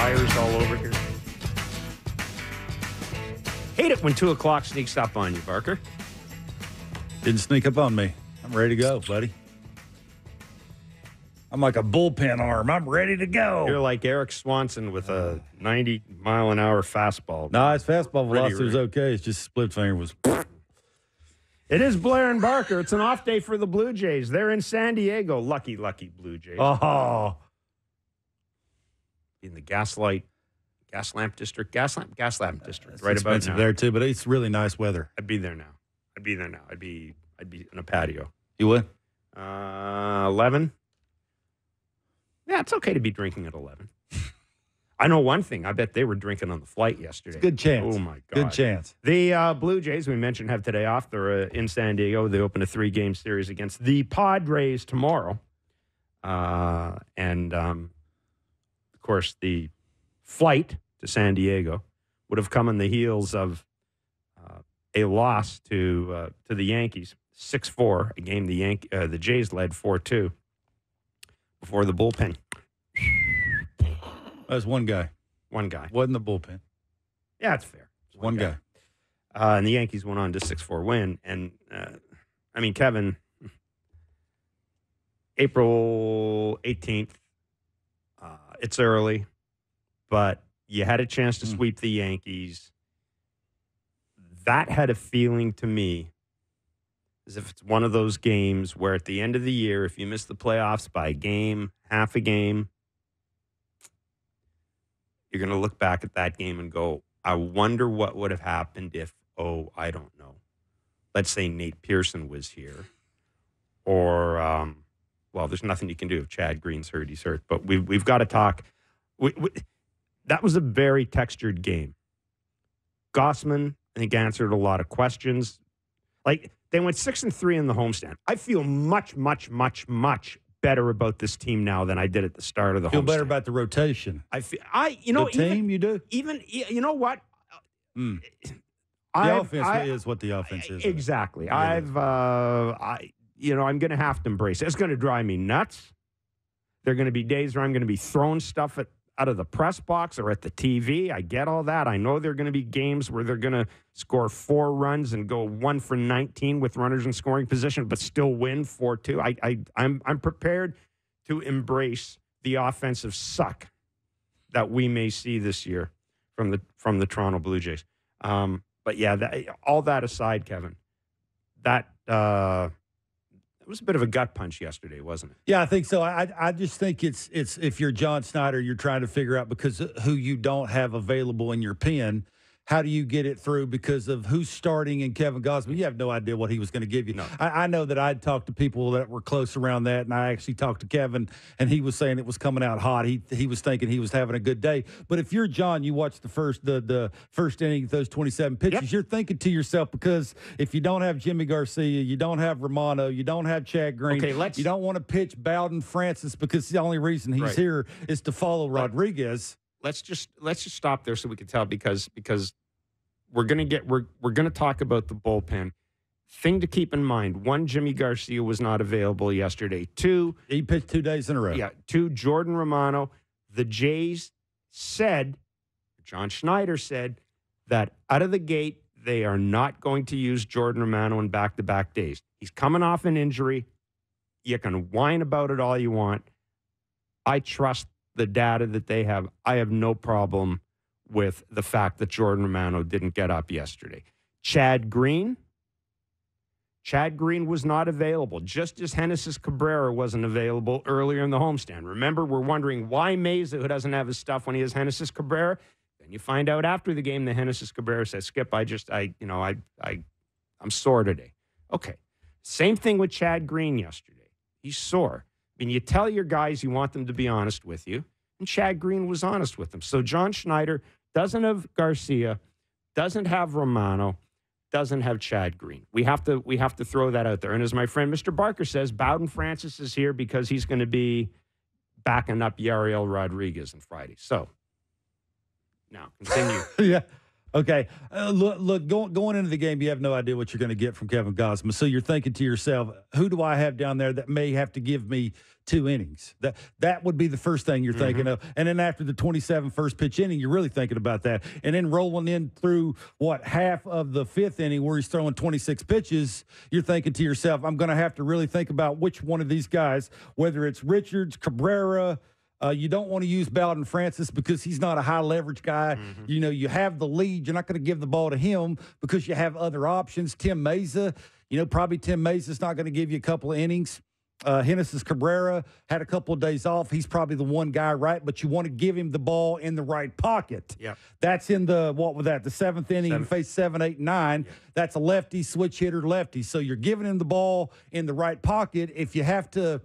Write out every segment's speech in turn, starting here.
wires all over here. Hate it when 2 o'clock sneaks up on you, Barker. Didn't sneak up on me. I'm ready to go, buddy. I'm like a bullpen arm. I'm ready to go. You're like Eric Swanson with a 90-mile-an-hour fastball. No, his fastball velocity was okay. It's just split finger was. It is Blair and Barker. It's an off day for the Blue Jays. They're in San Diego. Lucky Blue Jays. Oh. In the Gaslamp District. Gaslamp District. It's right about now. There, too, but it's really nice weather. I'd be there now. I'd be in a patio. You would? 11. Yeah, it's okay to be drinking at 11. I know one thing. I bet they were drinking on the flight yesterday. Good chance. Oh, my God. Good chance. The Blue Jays, we mentioned, have today off. They're in San Diego. They open a 3-game series against the Padres tomorrow. Of course, the flight to San Diego would have come on the heels of a loss to the Yankees, 6-4, a game the Jays led 4-2 before the bullpen. That's one guy. One guy. Wasn't the bullpen. Yeah, it's fair. It's one guy. And the Yankees went on to 6-4 win. And, Kevin, April 18th, it's early, but you had a chance to sweep the Yankees. That had a feeling to me as if it's one of those games where at the end of the year, if you miss the playoffs by a game, half a game, you're going to look back at that game and go, I wonder what would have happened if, I don't know. Let's say Nate Pearson was here. Or, there's nothing you can do if Chad Green's hurt, he's hurt. But we've got to talk. That was a very textured game. Gossman, I think, answered a lot of questions. Like, they went 6-3 in the homestand. I feel much, much, much, much better about this team now than I did at the start of the homestand. Feel better about the rotation. You do? Even, you know what? The offense is what the offense is. Exactly. I'm going to have to embrace it. It's going to drive me nuts. There are going to be days where I'm going to be throwing stuff out of the press box or at the TV. I get all that. I know there are going to be games where they're going to score 4 runs and go 1 for 19 with runners in scoring position, but still win 4-2. I'm prepared to embrace the offensive suck that we may see this year from the Toronto Blue Jays. But yeah, all that aside, Kevin, that it was a bit of a gut punch yesterday, wasn't it? Yeah, I think so. I just think it's if you're John Snyder, you're trying to figure out because who you don't have available in your pen, how do you get it through because of who's starting in Kevin Gausman? You have no idea what he was going to give you. No. I know that I'd talked to people that were close around that, and I actually talked to Kevin, and he was saying it was coming out hot. He was thinking he was having a good day. But if you're John, you watch the first inning, those 27 pitches, Yep. You're thinking to yourself, because if you don't have Jimmy Garcia, you don't have Romano, you don't have Chad Green, you don't want to pitch Bowden Francis because the only reason he's here is to follow Rodriguez. Let's just stop there so we can tell because we're gonna talk about the bullpen. Thing to keep in mind: 1, Jimmy Garcia was not available yesterday. 2, he pitched 2 days in a row. Yeah. 2, Jordan Romano. The Jays said, John Schneider said, that out of the gate they are not going to use Jordan Romano in back-to-back days. He's coming off an injury. You can whine about it all you want. I trust the data that they have. I have no problem with the fact that Jordan Romano didn't get up yesterday. Chad Green was not available, just as Genesis Cabrera wasn't available earlier in the homestand. Remember, we're wondering why Meza, who doesn't have his stuff when he has Genesis Cabrera. Then you find out after the game that Genesis Cabrera says, Skip, I'm sore today. Okay. Same thing with Chad Green yesterday. He's sore. I mean, you tell your guys you want them to be honest with you, and Chad Green was honest with them. So John Schneider doesn't have Garcia, doesn't have Romano, doesn't have Chad Green. We have to throw that out there. And as my friend Mr. Barker says, Bowden Francis is here because he's going to be backing up Yariel Rodriguez on Friday. So now continue. Yeah. Okay. Look, going into the game, you have no idea what you're going to get from Kevin Gausman. So you're thinking to yourself, who do I have down there that may have to give me 2 innings? That would be the first thing you're thinking of. And then after the 27 first pitch inning, you're really thinking about that. And then rolling in through, half of the 5th inning where he's throwing 26 pitches, you're thinking to yourself, I'm going to have to really think about which one of these guys, whether it's Richards, Cabrera. You don't want to use Bowden Francis because he's not a high leverage guy. You know, you have the lead. You're not going to give the ball to him because you have other options. Tim Meza, probably Tim Meza's not going to give you a couple of innings. Genesis Cabrera had a couple of days off. He's probably the one guy, right? But you want to give him the ball in the right pocket. Yeah. That's in the 7th inning. You face 7, 8, 9. Yep. That's a lefty, switch hitter, lefty. So you're giving him the ball in the right pocket. If you have to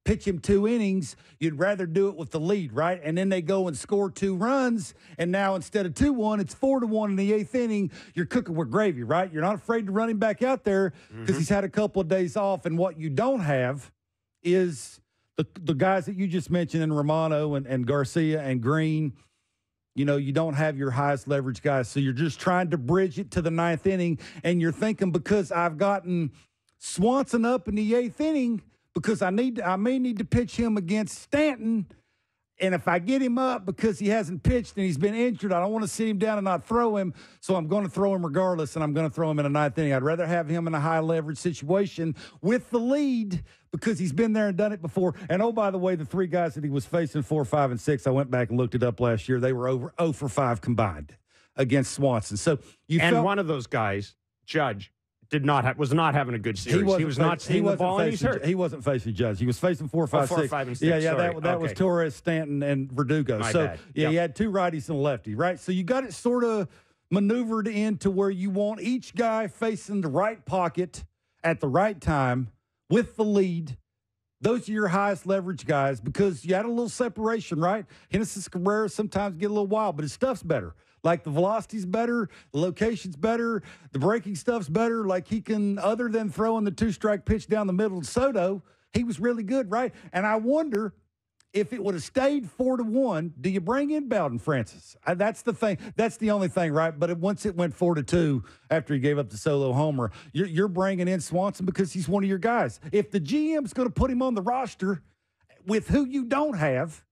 pitch him 2 innings, you'd rather do it with the lead, right? And then they go and score 2 runs, and now instead of 2-1, it's 4-1 in the 8th inning. You're cooking with gravy, right? You're not afraid to run him back out there because he's had a couple of days off, and what you don't have is the guys that you just mentioned in Romano and Garcia and Green. You don't have your highest leverage guys, so you're just trying to bridge it to the 9th inning, and you're thinking, because I've gotten Swanson up in the 8th inning, because I may need to pitch him against Stanton, and if I get him up because he hasn't pitched and he's been injured, I don't want to sit him down and not throw him, so I'm going to throw him regardless, and I'm going to throw him in a 9th inning. I'd rather have him in a high leverage situation with the lead because he's been there and done it before. And, oh, by the way, the 3 guys that he was facing, 4, 5, and 6, I went back and looked it up last year. They were over 0 for 5 combined against Swanson. So one of those guys, Judge, was not having a good series. He was not seeing the ball, and he's hurt. He wasn't facing Judge. He was facing 4, 5, 6. 4, 5, and 6. Yeah, that was Torres, Stanton, and Verdugo. My bad. He had 2 righties and a lefty, right? So you got it sort of maneuvered into where you want each guy facing the right pocket at the right time with the lead. Those are your highest leverage guys because you had a little separation, right? Genesis Cabrera sometimes get a little wild, but his stuff's better. Like the velocity's better, the location's better, the breaking stuff's better. Like he can, other than throwing the 2-strike pitch down the middle to Soto, he was really good, right? And I wonder if it would have stayed 4-1, do you bring in Bowden Francis? That's the thing. That's the only thing, right? But once it went 4-2 after he gave up the solo homer, you're bringing in Swanson because he's one of your guys. If the GM's going to put him on the roster with who you don't have,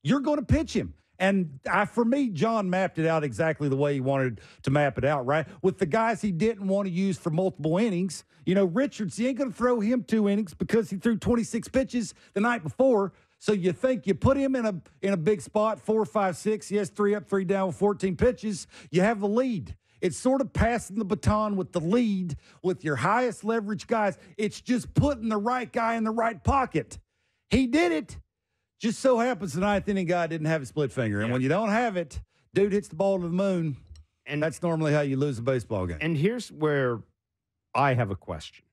you're going to pitch him. And for me, John mapped it out exactly the way he wanted to map it out, right? With the guys he didn't want to use for multiple innings. Richards, he ain't going to throw him 2 innings because he threw 26 pitches the night before. So you think you put him in a big spot, 4, 5, 6. He has 3 up, 3 down with 14 pitches. You have the lead. It's sort of passing the baton with the lead with your highest leverage guys. It's just putting the right guy in the right pocket. He did it. Just so happens the 9th inning guy didn't have a split finger. And when you don't have it, dude hits the ball to the moon. And that's normally how you lose a baseball game. And here's where I have a question.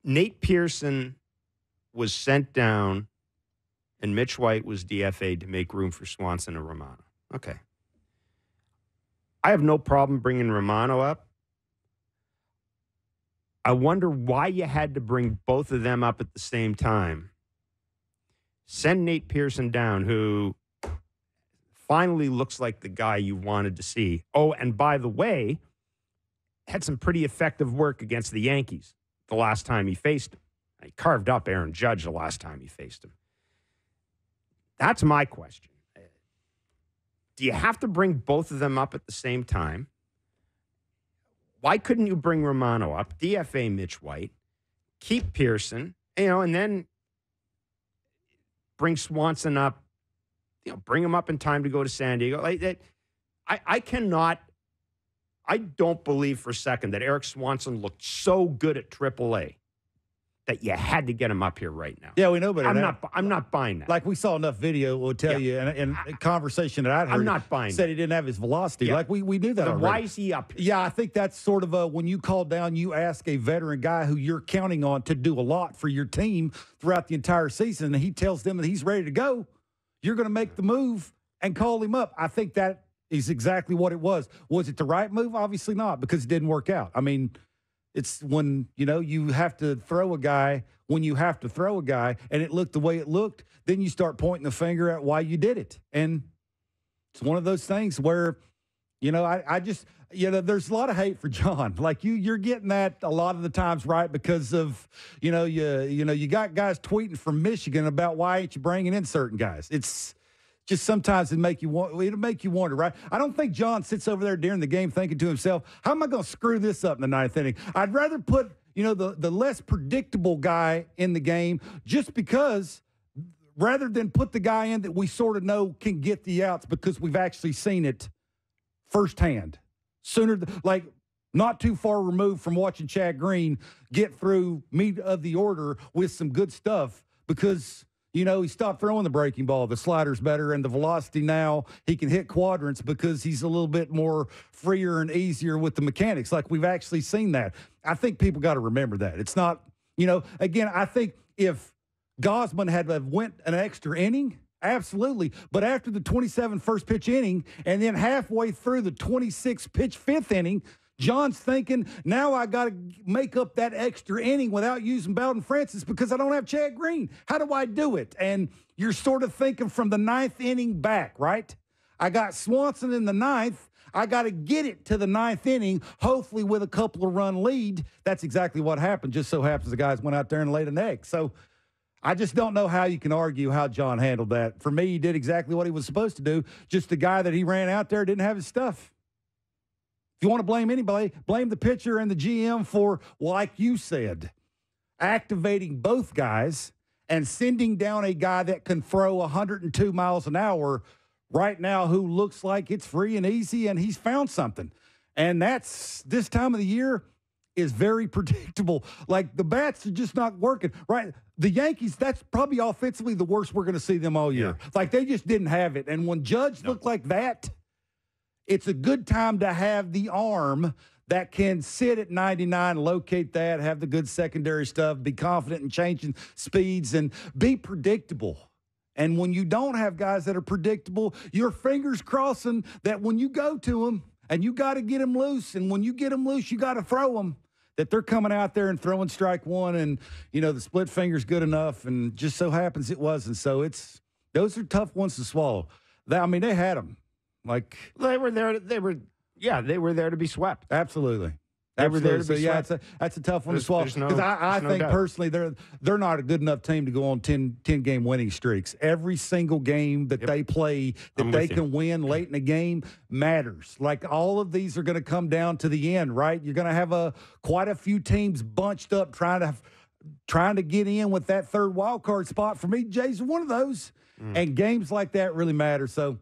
Nate Pearson was sent down, and Mitch White was DFA'd to make room for Swanson and Romano. Okay. I have no problem bringing Romano up. I wonder why you had to bring both of them up at the same time. Send Nate Pearson down, who finally looks like the guy you wanted to see. Oh, and by the way, had some pretty effective work against the Yankees the last time he faced him. He carved up Aaron Judge the last time he faced him. That's my question. Do you have to bring both of them up at the same time? Why couldn't you bring Romano up, DFA Mitch White, keep Pearson, and then bring Swanson up, bring him up in time to go to San Diego? I don't believe for a second that Eric Swanson looked so good at AAA that you had to get him up here right now. Yeah, we know better. I'm not buying that. Like we saw enough video will tell you, and a conversation that I'd heard. I'm not buying said he didn't have his velocity. Yeah. Like we knew that. Why is he up here? Yeah, I think that's sort of when you call down, you ask a veteran guy who you're counting on to do a lot for your team throughout the entire season, and he tells them that he's ready to go. You're going to make the move and call him up. I think that is exactly what it was. Was it the right move? Obviously not, because it didn't work out. I mean, It's when, you have to throw a guy, when you have to throw a guy and it looked the way it looked, then you start pointing the finger at why you did it. And it's one of those things where, I just, there's a lot of hate for John. Like you're getting that a lot of the times, right? Because of, you got guys tweeting from Michigan about why ain't you bringing in certain guys. It's just sometimes it'll make you wonder, right? I don't think John sits over there during the game thinking to himself, how am I going to screw this up in the ninth inning? I'd rather put, the less predictable guy in the game just because rather than put the guy in that we sort of know can get the outs because we've actually seen it firsthand. Not too far removed from watching Chad Green get through meat of the order with some good stuff because he stopped throwing the breaking ball. The slider's better, and the velocity now, he can hit quadrants because he's a little bit more freer and easier with the mechanics. Like, we've actually seen that. I think people got to remember that. It's not, again, I think if Gausman had went an extra inning, absolutely. But after the 27 first pitch inning and then halfway through the 26 pitch fifth inning, John's thinking, now I got to make up that extra inning without using Bowden Francis because I don't have Chad Green. How do I do it? And you're sort of thinking from the ninth inning back, right? I got Swanson in the ninth. I got to get it to the ninth inning, hopefully with a couple of run lead. That's exactly what happened. Just so happens the guys went out there and laid an egg. So I just don't know how you can argue how John handled that. For me, he did exactly what he was supposed to do. Just the guy that he ran out there didn't have his stuff. If you want to blame anybody, blame the pitcher and the GM for, like you said, activating both guys and sending down a guy that can throw 102 miles an hour right now who looks like it's free and easy and he's found something. And that's, this time of the year, is very predictable. Like, the bats are just not working, right? The Yankees, that's probably offensively the worst we're going to see them all year. Yeah. Like, they just didn't have it. And when Judge looked like that, it's a good time to have the arm that can sit at 99, locate that, have the good secondary stuff, be confident in changing speeds, and be predictable. And when you don't have guys that are predictable, your fingers crossing that when you go to them, and you got to get them loose, and when you get them loose, you got to throw them, that they're coming out there and throwing strike one, and, the split finger's good enough, and just so happens it wasn't. So those are tough ones to swallow. They had them. Like, they were there to be swept. Absolutely. They were there to be swept. swept. That's a tough one to swallow. Because I think personally they're not a good enough team to go on 10-game winning streaks. Every single game that they play that they can win late in the game matters. Like, all of these are going to come down to the end, right? You're going to have quite a few teams bunched up trying to get in with that third wild card spot. For me, Jay's one of those. And games like that really matter. So,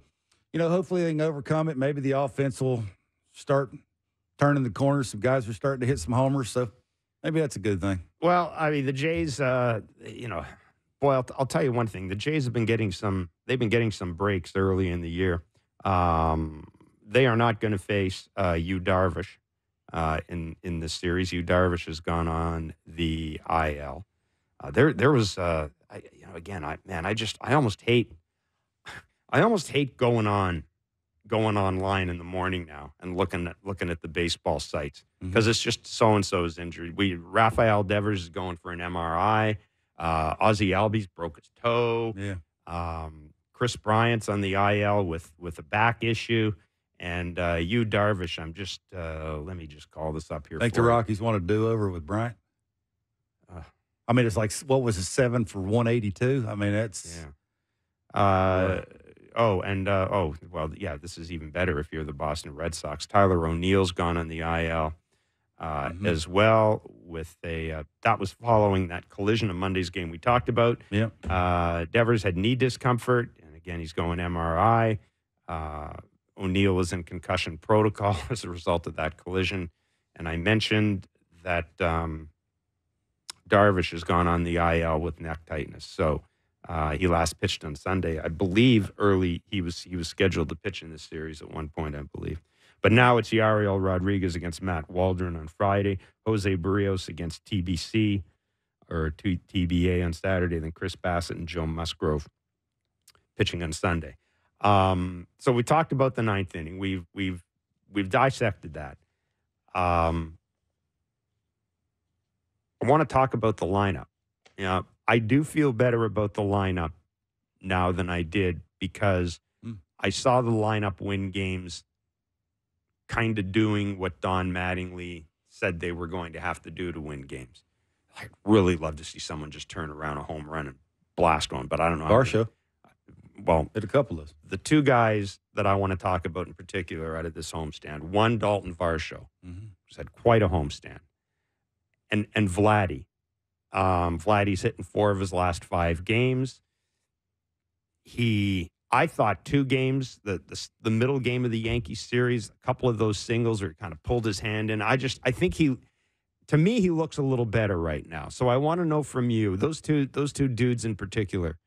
hopefully they can overcome it. Maybe the offense will start turning the corner. Some guys are starting to hit some homers, so maybe that's a good thing. Well, I mean, the Jays, boy, I'll tell you one thing. The Jays have been getting some breaks early in the year. They are not going to face Yu Darvish in this series. Yu Darvish has gone on the IL. There was, again, I almost hate going online in the morning now and looking at the baseball sites because it's just so-and-so's injured. Rafael Devers is going for an MRI. Ozzie Albies broke his toe. Yeah. Chris Bryant's on the IL with a back issue. And Yu Darvish, I'm just let me just call this up here. Think the Rockies want to do over with Bryant? It's like, what was it, 7 for 182? I mean, that's yeah. This is even better if you're the Boston Red Sox. Tyler O'Neill's gone on the IL as well with that was following that collision of Monday's game we talked about. Yeah. Devers had knee discomfort, and again, he's going MRI. O'Neill is in concussion protocol as a result of that collision. And I mentioned that Darvish has gone on the IL with neck tightness. So he last pitched on Sunday. I believe early he was scheduled to pitch in this series at one point, I believe. But now it's Yariel Rodriguez against Matt Waldron on Friday, Jose Barrios against TBC or TBA on Saturday, then Chris Bassett and Joe Musgrove pitching on Sunday. So we talked about the ninth inning. We've dissected that. I want to talk about the lineup. I do feel better about the lineup now than I did because I saw the lineup win games kind of doing what Don Mattingly said they were going to have to do to win games. I'd really love to see someone just turn around a home run and blast one, but I don't know. Varsho. Well, did a couple of those. The two guys that I want to talk about in particular out of this homestand, one, Dalton Varsho, who's had quite a homestand, and Vladdy. Vladdy's hitting 4 of his last 5 games. I thought 2 games, the middle game of the Yankees series, a couple of those singles where he kind of pulled his hand in. I think to me, he looks a little better right now. So I want to know from you, those two dudes in particular,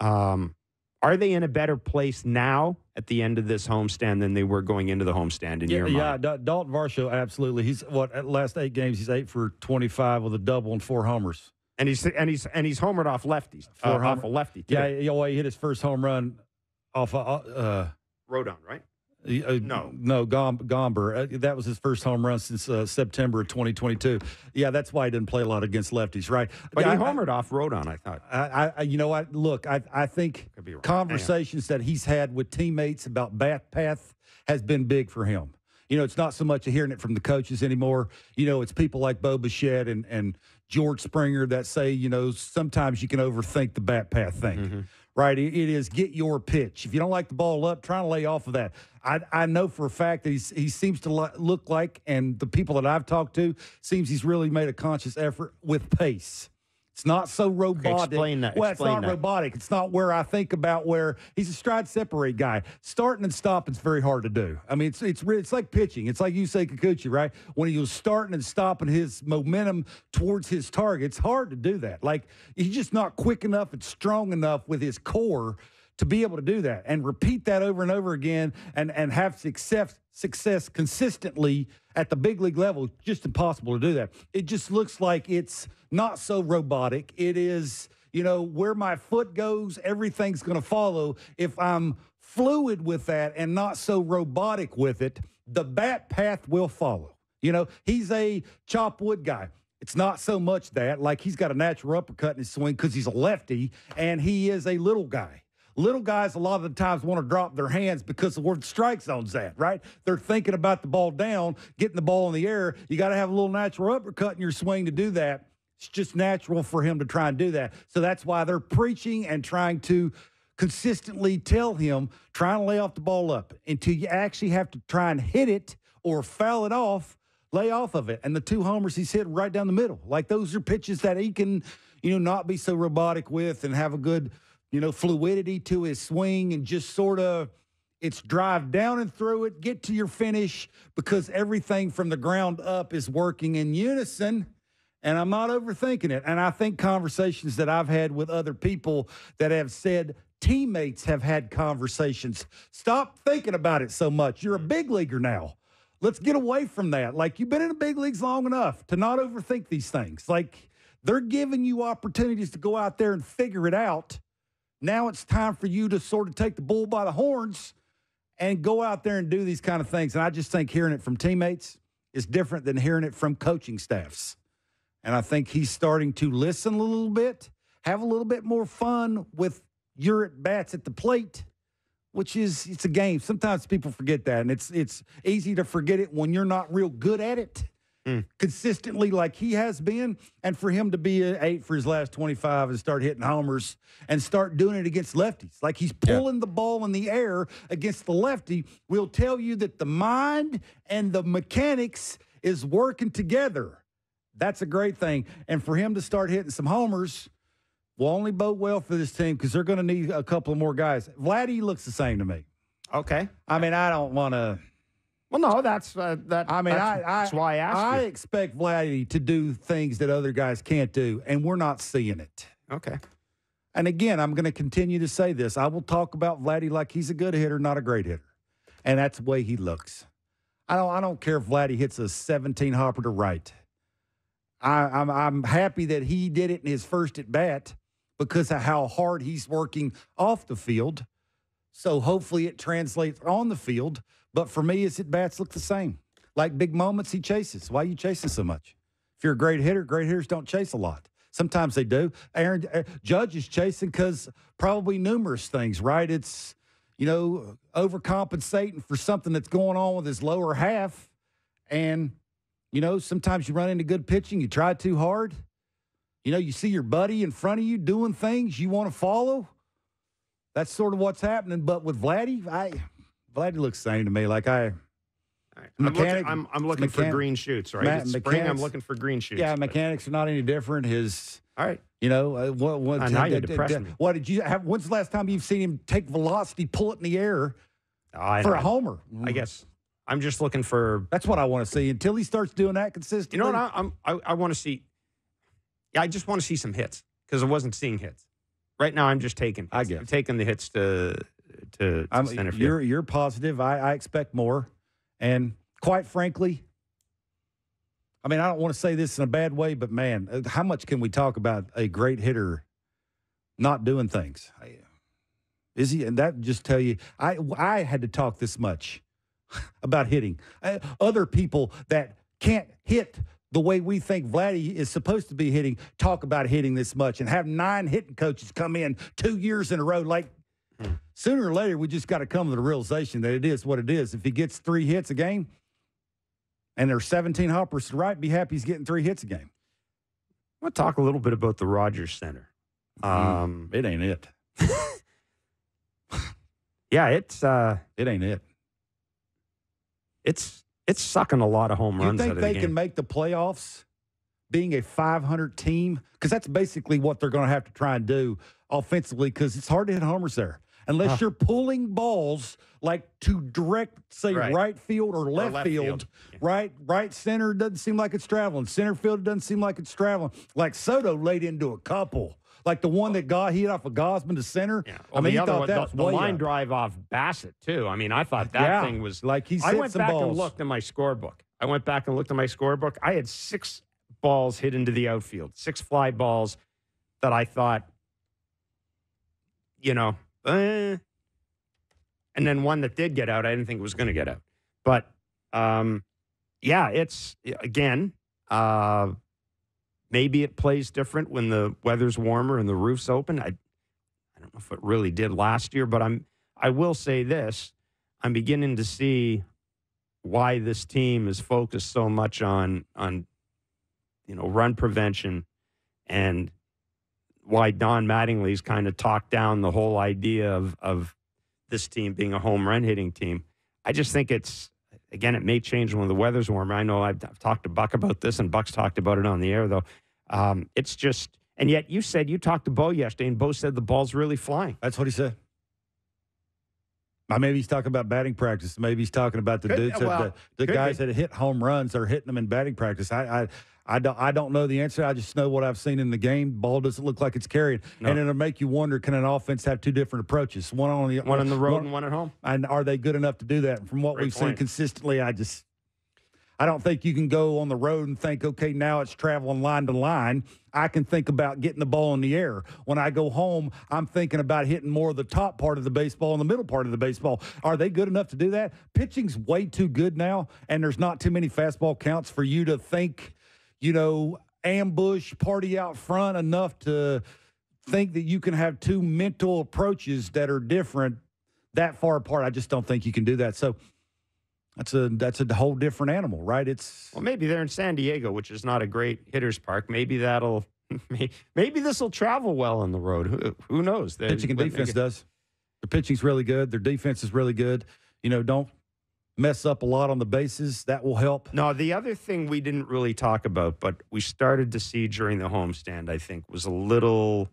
are they in a better place now at the end of this homestand than they were going into the homestand in your mind? Yeah, Dalton Varsho, absolutely. He's at last 8 games, he's 8 for 25 with a double and 4 homers. And he's homered off lefties, off a lefty too. Yeah, he hit his first home run off Rodon, right? No, Gomber. That was his first home run since September of 2022. Yeah, that's why he didn't play a lot against lefties, right? But he homered off Rodon, I thought. You know what? Look, I think conversations that he's had with teammates about bat path has been big for him. It's not so much hearing it from the coaches anymore. It's people like Bo Bichette and George Springer that say, sometimes you can overthink the bat path thing. Mm-hmm. Right, it is get your pitch. If you don't like the ball up, try to lay off of that. I know for a fact that he seems to look like, and the people that I've talked to, seems he's really made a conscious effort with pace. It's not so robotic. Okay, explain that. Well, it's not robotic. It's not where I think about where he's a stride separate guy. Starting and stopping is very hard to do. I mean, it's like pitching. It's like you say Kikuchi, right? When he was starting and stopping his momentum towards his target, it's hard to do that. Like, he's just not quick enough and strong enough with his core to be able to do that and repeat that over and over again and have success consistently at the big league level. Just impossible to do that. It just looks like it's not so robotic. It is, where my foot goes, everything's going to follow. If I'm fluid with that and not so robotic with it, the bat path will follow. He's a chop wood guy. It's not so much that, like, he's got a natural uppercut in his swing because he's a lefty, and he is a little guy. Little guys a lot of the times want to drop their hands because of where the strike zone's at, right? They're thinking about the ball down, getting the ball in the air. You got to have a little natural uppercut in your swing to do that. It's just natural for him to try and do that. So that's why they're preaching and trying to consistently tell him, trying to lay off the ball up until you actually have to try and hit it or foul it off, lay off of it. And the 2 homers he's hit right down the middle. Like, those are pitches that he can, not be so robotic with and have a good – fluidity to his swing and just sort of it's drive down and through it, get to your finish because everything from the ground up is working in unison, and I'm not overthinking it. And I think conversations that I've had with other people that have said teammates have had conversations, stop thinking about it so much. You're a big leaguer now. Let's get away from that. Like, you've been in the big leagues long enough to not overthink these things. Like, they're giving you opportunities to go out there and figure it out. Now it's time for you to sort of take the bull by the horns and go out there and do these kind of things. And I just think hearing it from teammates is different than hearing it from coaching staffs. And I think he's starting to listen a little bit, have a little bit more fun with your at-bats at the plate, which is, it's a game. Sometimes people forget that, and it's easy to forget it when you're not real good at it. Consistently like he has been, and for him to be an 8 for his last 25 and start hitting homers and start doing it against lefties, like he's pulling the ball in the air against the lefty, will tell you that the mind and the mechanics is working together. That's a great thing. And for him to start hitting some homers will only bode well for this team because they're going to need a couple of more guys. Vladdy looks the same to me. Okay. I mean, I don't want to... Well, no, that's why I asked you. I expect Vladdy to do things that other guys can't do, and we're not seeing it. Okay. And again, I'm going to continue to say this. I will talk about Vladdy like he's a good hitter, not a great hitter. And that's the way he looks. I don't care if Vladdy hits a 17 hopper to right. I'm happy that he did it in his first at bat because of how hard he's working off the field. So hopefully it translates on the field. But for me, his at-bats look the same. Like big moments he chases. Why are you chasing so much? If you're a great hitters don't chase a lot. Sometimes they do. Judge is chasing because probably numerous things, right? It's, overcompensating for something that's going on with his lower half. And, sometimes you run into good pitching. You try too hard. You see your buddy in front of you doing things you want to follow. That's sort of what's happening. But with Vladdy, Vladdy looks the same to me. Like I'm looking for green shoots, right? It's spring. I'm looking for green shoots. Yeah, mechanics are not any different. All right. Now you depressed me. What did you have? When's the last time you've seen him take velocity, pull it in the air for a homer? I guess I'm just looking for. That's what I want to see. Until he starts doing that consistently. You know what? I want to see. Yeah, I just want to see some hits because I wasn't seeing hits. Right now, I'm just taking. I guess I'm taking the hits to center field. You're positive. I expect more, and quite frankly. I mean, I don't want to say this in a bad way, but, man, how much can we talk about a great hitter not doing things? Is he? And that just tell you, I had to talk this much about hitting. Other people that can't hit the way we think Vladdy is supposed to be hitting talk about hitting this much and have 9 hitting coaches come in 2 years in a row. Like, sooner or later, we just got to come to the realization that it is what it is. If he gets 3 hits a game, and there's 17 hoppers to right, be happy he's getting 3 hits a game. I want to talk a little bit about the Rogers Center. It ain't it. Yeah, it ain't it. It's sucking a lot of home runs out of the game. You think they can make the playoffs being a 500 team? Because that's basically what they're going to have to try and do offensively because it's hard to hit homers there. Unless you're pulling balls like to direct, say, right field or left field. Yeah. Right center doesn't seem like it's traveling. Center field doesn't seem like it's traveling. Like Soto laid into a couple. Like the one that got hit off of Gosman to center. Yeah. Well, he thought that was the line drive off Bassett, too. I mean, I thought that thing was. Like I went back and looked at my scorebook. I had 6 balls hit into the outfield, 6 fly balls that I thought, and then one that did get out, I didn't think it was going to get out. But, it's, again, maybe it plays different when the weather's warmer and the roof's open. I don't know if it really did last year, but I will say this. I'm beginning to see why this team is focused so much on run prevention and why Don Mattingly's kind of talked down the whole idea of this team being a home run hitting team. I just think it may change when the weather's warmer. I know I've talked to Buck about this, and Buck's talked about it on the air, though. It's just, and yet you said you talked to Bo yesterday, and Bo said the ball's really flying. That's what he said. Maybe he's talking about batting practice. Maybe he's talking about the dudes, the guys that hit home runs are hitting them in batting practice. I don't know the answer. I just know what I've seen in the game. Ball doesn't look like it's carried. No. And it'll make you wonder, can an offense have 2 different approaches? One on the road and one at home. And are they good enough to do that? From what we've seen consistently, I don't think you can go on the road and think, okay, now it's traveling line to line. I can think about getting the ball in the air. When I go home, I'm thinking about hitting more of the top part of the baseball and the middle part of the baseball. Are they good enough to do that? Pitching's way too good now, and there's not too many fastball counts for you to think, ambush, party out front enough to think that you can have 2 mental approaches that are different that far apart. I just don't think you can do that. So that's a whole different animal, right? Maybe they're in San Diego, which is not a great hitter's park. Maybe maybe this will travel well on the road. Who knows? Pitching and defense does. Their pitching's really good. Their defense is really good. Don't mess up a lot on the bases. That will help. No, the other thing we didn't really talk about, but we started to see during the homestand, I think, was a little,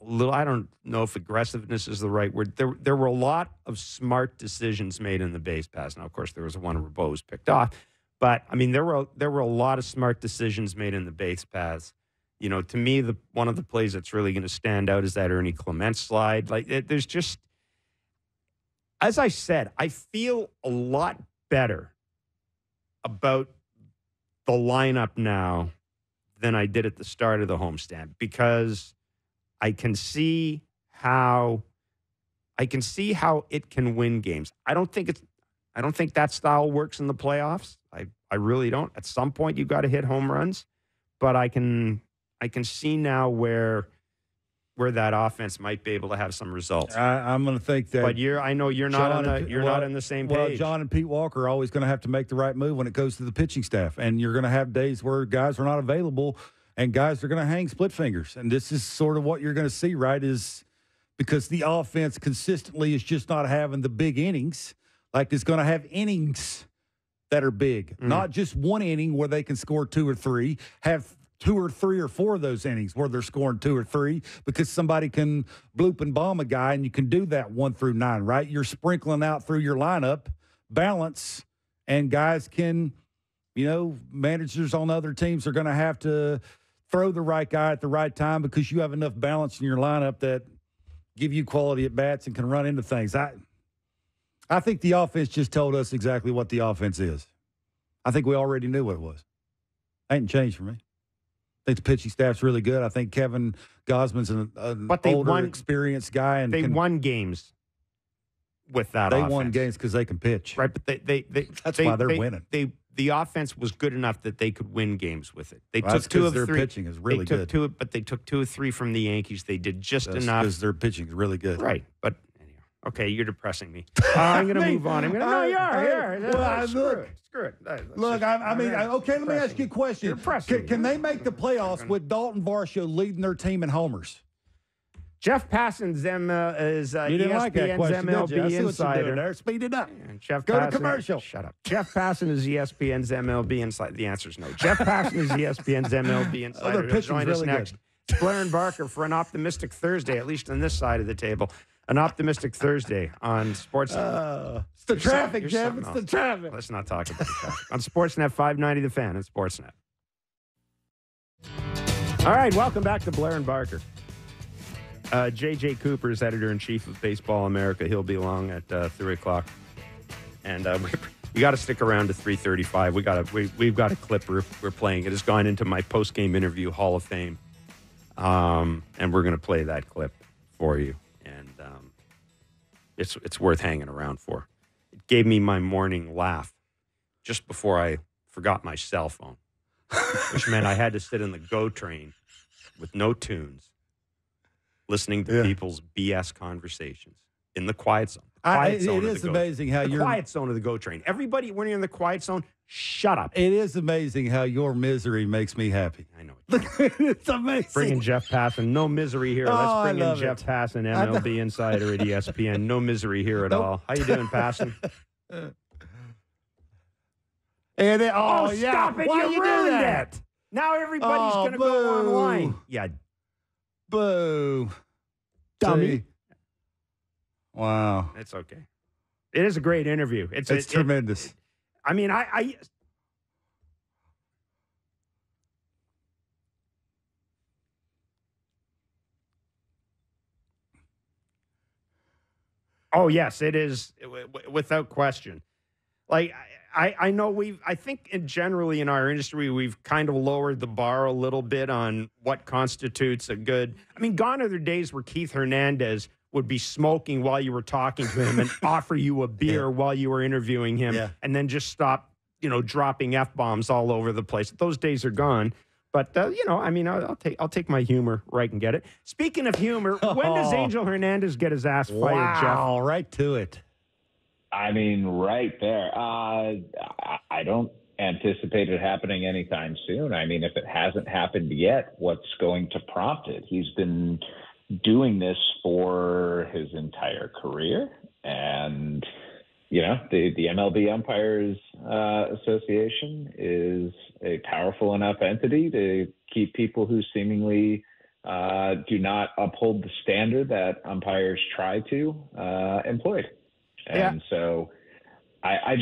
I don't know if aggressiveness is the right word. There were a lot of smart decisions made in the base pass. Now, of course, there was one where Woes picked off. But, I mean, there were a lot of smart decisions made in the base pass. To me, one of the plays that's really going to stand out is that Ernie Clement slide. There's just, as I said, I feel a lot better about the lineup now than I did at the start of the homestand because I can see how it can win games. I don't think that style works in the playoffs. I I really don't. At some point, you got to hit home runs, but I can see now where that offense might be able to have some results. I'm going to think that. But I know you're not on the same page. Well, John and Pete Walker are always going to have to make the right move when it goes to the pitching staff, and you're going to have days where guys are not available, and guys are going to hang split fingers. And this is sort of what you're going to see, right? Is because the offense consistently is just not having the big innings. Like it's going to have innings that are big, not just one inning where they can score 2 or 3. Have 2 or 3 or 4 of those innings where they're scoring 2 or 3 because somebody can bloop and bomb a guy, and you can do that 1 through 9, right? You're sprinkling out through your lineup balance, and guys can, managers on other teams are going to have to throw the right guy at the right time because you have enough balance in your lineup that give you quality at bats and can run into things. I think the offense just told us exactly what the offense is. I think we already knew what it was. Ain't changed for me. I think the pitching staff's really good. I think Kevin Gosman's an older, experienced guy. And they won games with that offense. They won games because they can pitch. Right, but that's why they're winning. The offense was good enough that they could win games with it. They took 2 of 3. Their pitching is really good. But they took 2 or 3 from the Yankees. They did just enough. Because their pitching is really good. Right, but anyhow. Okay, you're depressing me. I'm going to move on. No, you are. Well, screw it. Look, okay, let me ask you a question. Can they make the playoffs with Dalton Varsho leading their team in homers? Jeff Passan is ESPN's MLB insider. Speed it up. Go to commercial. Shut up. Jeff Passan is ESPN's MLB insider. The answer is no. Jeff Passan is ESPN's MLB insider. He'll join us next. It's Blair and Barker for an optimistic Thursday, at least on this side of the table. An optimistic Thursday on Sportsnet. It's the traffic, Jeff. It's the traffic. Let's not talk about the traffic. On Sportsnet 590, The Fan and Sportsnet. All right, welcome back to Blair and Barker. J.J. Cooper is editor-in-chief of Baseball America. He'll be along at 3 o'clock. And we got to stick around to 3:35. We've got a clip we're playing. It has gone into my post-game interview Hall of Fame. And we're going to play that clip for you. And it's worth hanging around for. It gave me my morning laugh just before I forgot my cell phone, which meant I had to sit in the GO train with no tunes, listening to people's BS conversations in the quiet zone. It is amazing how you're quiet zone of the GO train. Everybody, when you're in the quiet zone, shut up. It is amazing how your misery makes me happy. I know. It's amazing. Bring in Jeff Passan. No misery here. Let's bring in Jeff Passan, MLB insider at ESPN. No misery here at all. How you doing, Passan? Stop it! Why you ruined it. Now everybody's going to go online. Yeah. Boo. Dummy. See? Wow. It's okay. It is a great interview. It's tremendous. Oh, yes, it is, without question. Like, I know I think generally in our industry, we've kind of lowered the bar a little bit on what constitutes a good. Gone are the days where Keith Hernandez would be smoking while you were talking to him and offer you a beer while you were interviewing him and then just stop, dropping F-bombs all over the place. Those days are gone. But, I'll take my humor where I can get it. Speaking of humor, when does Angel Hernandez get his ass fired, Jeff? Wow, right to it. Right there. I don't anticipate it happening anytime soon. If it hasn't happened yet, what's going to prompt it? He's been doing this for his entire career. And, the MLB Umpires Association is a powerful enough entity to keep people who seemingly do not uphold the standard that umpires try to employed. And so I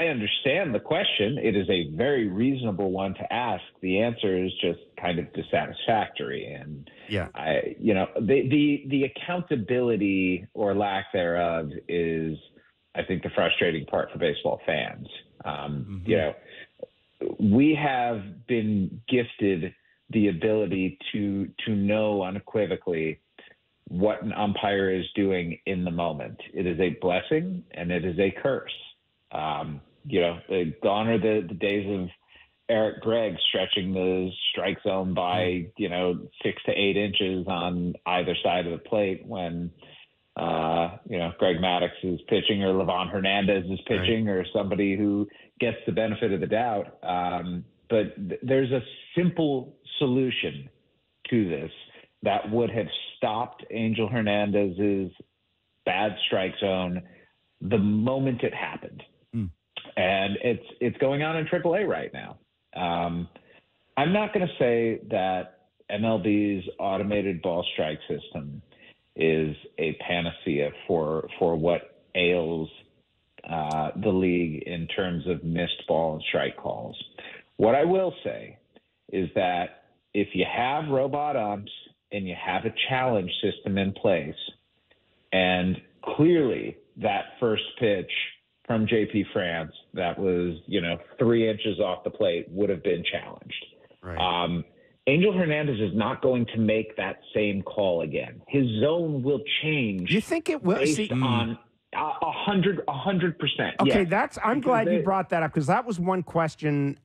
understand the question. It is a very reasonable one to ask. The answer is just kind of dissatisfactory. And the accountability or lack thereof is, I think, the frustrating part for baseball fans. We have been gifted the ability to know unequivocally what an umpire is doing in the moment. It is a blessing and it is a curse. Gone are the days of Eric Gregg stretching the strike zone by 6 to 8 inches on either side of the plate when Greg Maddux is pitching or Levon Hernandez is pitching or somebody who gets the benefit of the doubt. But there's a simple solution to this that would have stopped Angel Hernandez's bad strike zone the moment it happened. And it's going on in AAA right now. I'm not going to say that MLB's automated ball strike system is a panacea for what ails the league in terms of missed ball and strike calls. What I will say is that if you have robot umps and you have a challenge system in place, and clearly that first pitch from JP France that was 3 inches off the plate would have been challenged. Right. Angel Hernandez is not going to make that same call again. His zone will change. You think it will? Based on 100%. Okay, yes. I'm glad you brought that up because that was one question.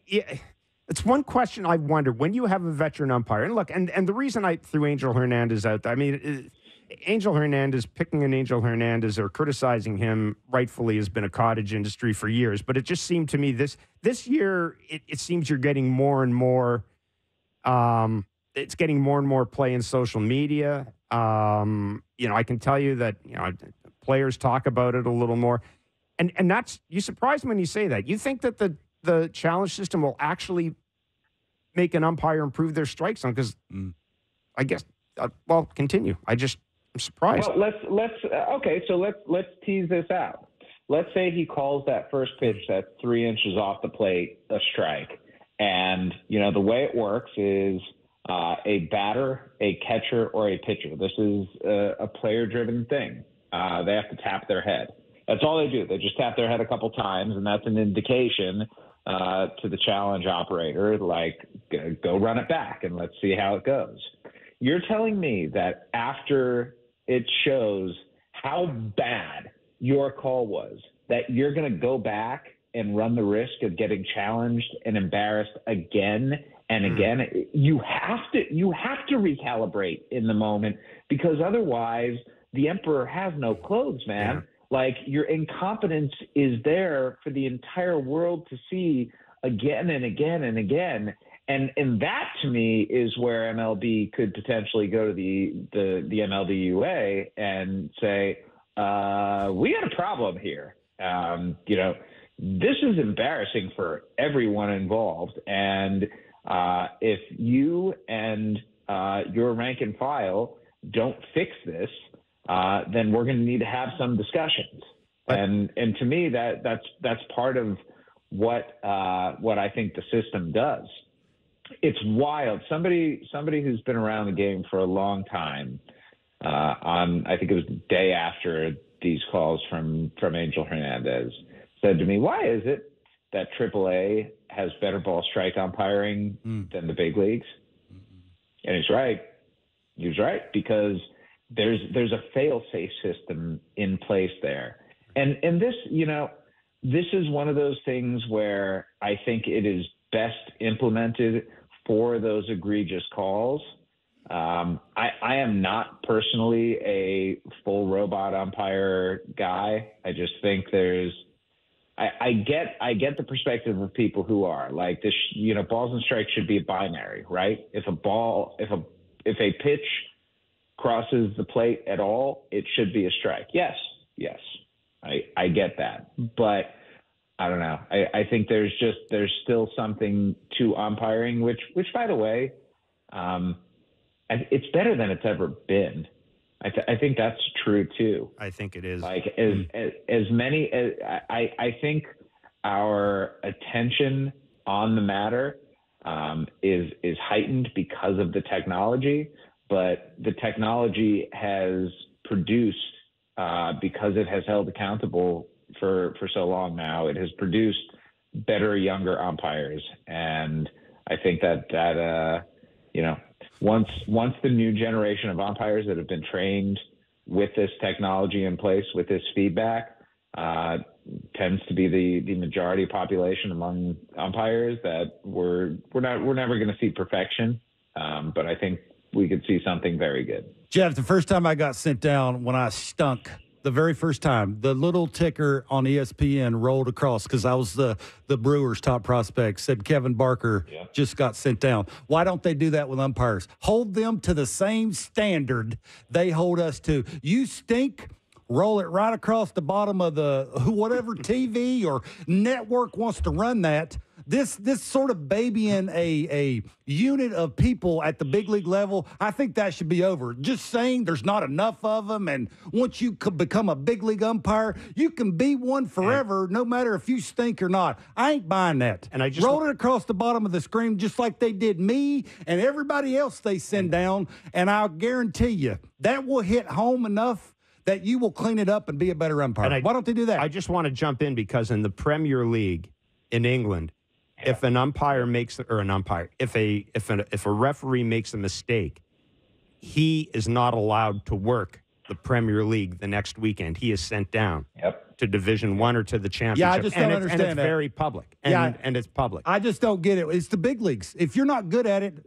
It's one question I wondered when you have a veteran umpire. And look, and the reason I threw Angel Hernandez out, Angel Hernandez, picking an Angel Hernandez or criticizing him rightfully has been a cottage industry for years. But it just seemed to me this year, it seems you're getting more and more. It's getting more and more play in social media. I can tell you that players talk about it a little more, and that's you surprised me when you say that. You think that the challenge system will actually make an umpire improve their strike zone? Because I guess continue. I'm surprised. Well, let's tease this out. Let's say he calls that first pitch that's 3 inches off the plate a strike, and the way it works is a batter, a catcher, or a pitcher. This is a player-driven thing. They have to tap their head. That's all they do. They just tap their head a couple times, and that's an indication to the challenge operator, like, go run it back and let's see how it goes. You're telling me that after it shows how bad your call was, that you're going to go back and run the risk of getting challenged and embarrassed again and again? You have to recalibrate in the moment, because otherwise the emperor has no clothes, man. Yeah. Like, your incompetence is there for the entire world to see again and again and again. And that, to me, is where MLB could potentially go to the MLBUA and say, we got a problem here. This is embarrassing for everyone involved. And if you and your rank and file don't fix this, then we're going to need to have some discussions. And to me, that's part of what I think the system does. It's wild. Somebody who's been around the game for a long time, I think it was the day after these calls from Angel Hernandez, said to me, "Why is it that AAA has better ball strike umpiring than the big leagues?" And he's right. He was right, because there's a fail-safe system in place there. And this, this is one of those things where I think it is best implemented for those egregious calls. I am not personally a full robot umpire guy. I just think I get the perspective of people who are like this. Balls and strikes should be a binary, right? If a pitch crosses the plate at all, it should be a strike. Yes, I get that, but I don't know. I think there's still something to umpiring, which by the way, it's better than it's ever been. I think that's true too. I think it is. Like as many as I think our attention on the matter is heightened because of the technology, but the technology has produced because it has held accountable for so long now. It has produced better, younger umpires, and I think that once the new generation of umpires that have been trained with this technology in place, with this feedback, tends to be the majority population among umpires, that we're never going to see perfection, but I think we could see something very good. Jeff, the first time I got sent down when I stunk, the very first time, the little ticker on ESPN rolled across because I was the Brewers' top prospect, said Kevin Barker just got sent down. Why don't they do that with umpires? Hold them to the same standard they hold us to. You stink, roll it right across the bottom of the whatever TV or network wants to run that. This sort of babying a unit of people at the big league level, I think that should be over. Just saying there's not enough of them, and once you could become a big league umpire, you can be one forever, no matter if you stink or not. I ain't buying that. And I just roll it across the bottom of the screen just like they did me and everybody else they send down, and I'll guarantee you that will hit home enough that you will clean it up and be a better umpire. Why don't they do that? I just want to jump in because in the Premier League in England, if an umpire makes, or an umpire, if a referee makes a mistake, he is not allowed to work the Premier League the next weekend. He is sent down to Division I or to the Championship. Yeah, I just don't understand and it's that. very public. And it's public. I just don't get it. It's the big leagues. If you're not good at it,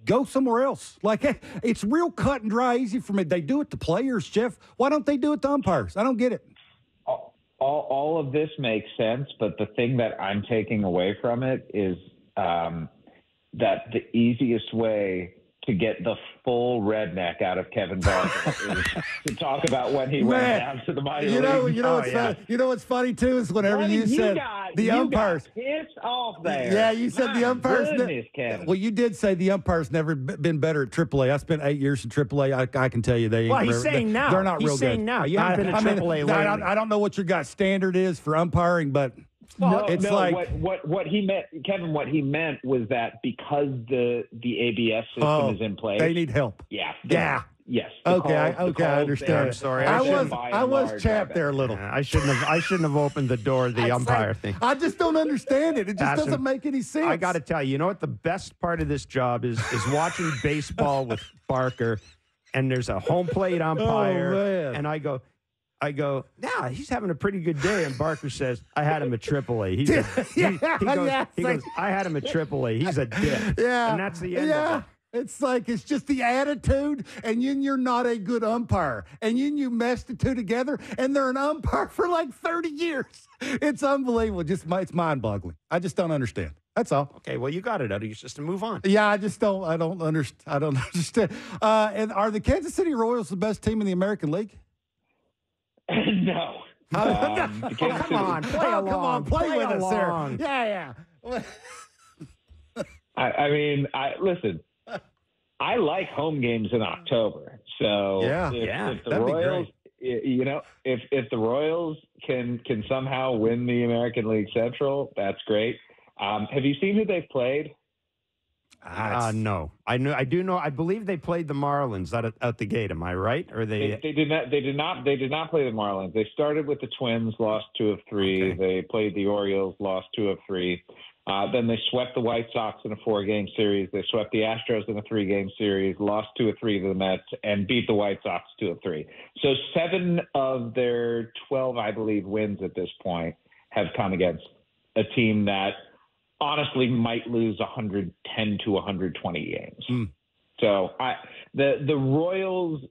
go somewhere else. Like, it's real cut and dry, easy for me. They do it to players, Jeff. Why don't they do it to umpires? I don't get it. All of this makes sense, but the thing that I'm taking away from it is that the easiest way to get the full redneck out of Kevin Barker is to talk about when he went down to the minor leagues. You know what's funny too is whenever you said the umpires pissed off there. Yeah, you said the umpires. Well, you did say the umpires never been better at AAA. I spent 8 years in AAA. I can tell you they ain't. Well, he's saying now. They're not real good. He's saying now. You haven't been at AAA lately. I don't know what your guys' standard is for umpiring, but. What he meant, Kevin, what he meant was that because the ABS system is in place, they need help. Yes. Okay, I understand. I'm sorry. I was chapped there a little. I shouldn't have opened the door. The umpire thing. I just don't understand it. It just doesn't make any sense. I got to tell you, you know what the best part of this job is watching baseball with Barker, and there's a home plate umpire, and I go, yeah, he's having a pretty good day. And Barker says, I had him at AAA. He goes, I had him at AAA. He's a dick. Yeah. And that's the end of it. It's just the attitude, and you're not a good umpire. And you meshed the two together, and they're an umpire for like 30 years. It's unbelievable. It's mind-boggling. I just don't understand. That's all. Okay, well, you got it out of your system. Move on. Yeah, I don't understand. And are the Kansas City Royals the best team in the American League? No. Come on, play with us there. Yeah. Listen. I like home games in October. So if the Royals, if the Royals can somehow win the American League Central, that's great. Have you seen who they've played? No, I do know. I believe they played the Marlins out the gate. Am I right? Or they did not. They did not play the Marlins. They started with the Twins, lost 2 of 3. Okay. They played the Orioles, lost 2 of 3. Then they swept the White Sox in a 4-game series. They swept the Astros in a 3-game series, lost 2 of 3 to the Mets, and beat the White Sox 2 of 3. So 7 of their 12, I believe, wins at this point have come against a team that honestly might lose 110 to 120 games. So the Royals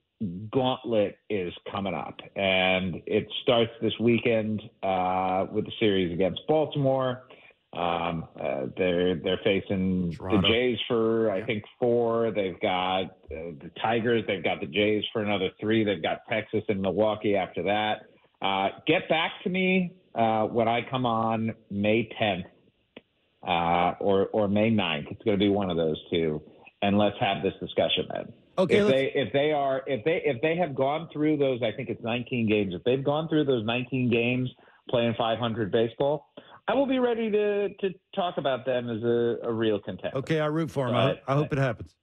gauntlet is coming up, and it starts this weekend with the series against Baltimore. They're facing Toronto. The Jays for I think 4. They've got the Tigers. They've got the Jays for another 3. They've got Texas and Milwaukee after that. Get back to me when I come on May 10th. Or May 9th. It's going to be one of those two, and let's have this discussion then. Okay. If they have gone through those, I think it's 19 games. If they've gone through those 19 games playing 500 baseball, I will be ready to talk about them as a real contender. Okay, I root for them. I hope it happens.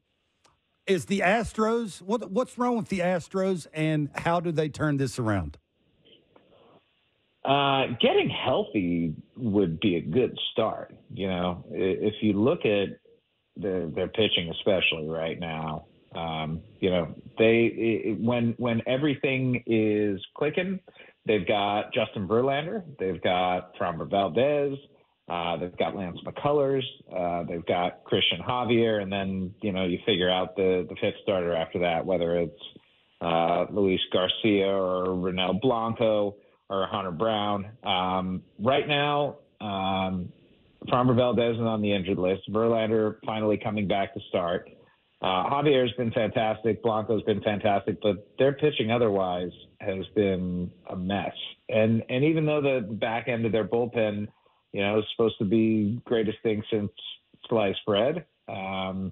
Is the Astros what's wrong with the Astros, and how do they turn this around? Getting healthy would be a good start. If you look at their pitching, especially right now, when everything is clicking, They've got Justin Verlander. They've got Framber Valdez. They've got Lance McCullers. They've got Christian Javier. And then, you figure out the fifth starter after that, whether it's Luis Garcia or Ronel Blanco or Hunter Brown. Right now, Framber Valdez is on the injured list. Verlander finally coming back to start. Javier's been fantastic. Blanco's been fantastic, but their pitching otherwise has been a mess. And even though the back end of their bullpen, is supposed to be greatest thing since sliced bread, Brian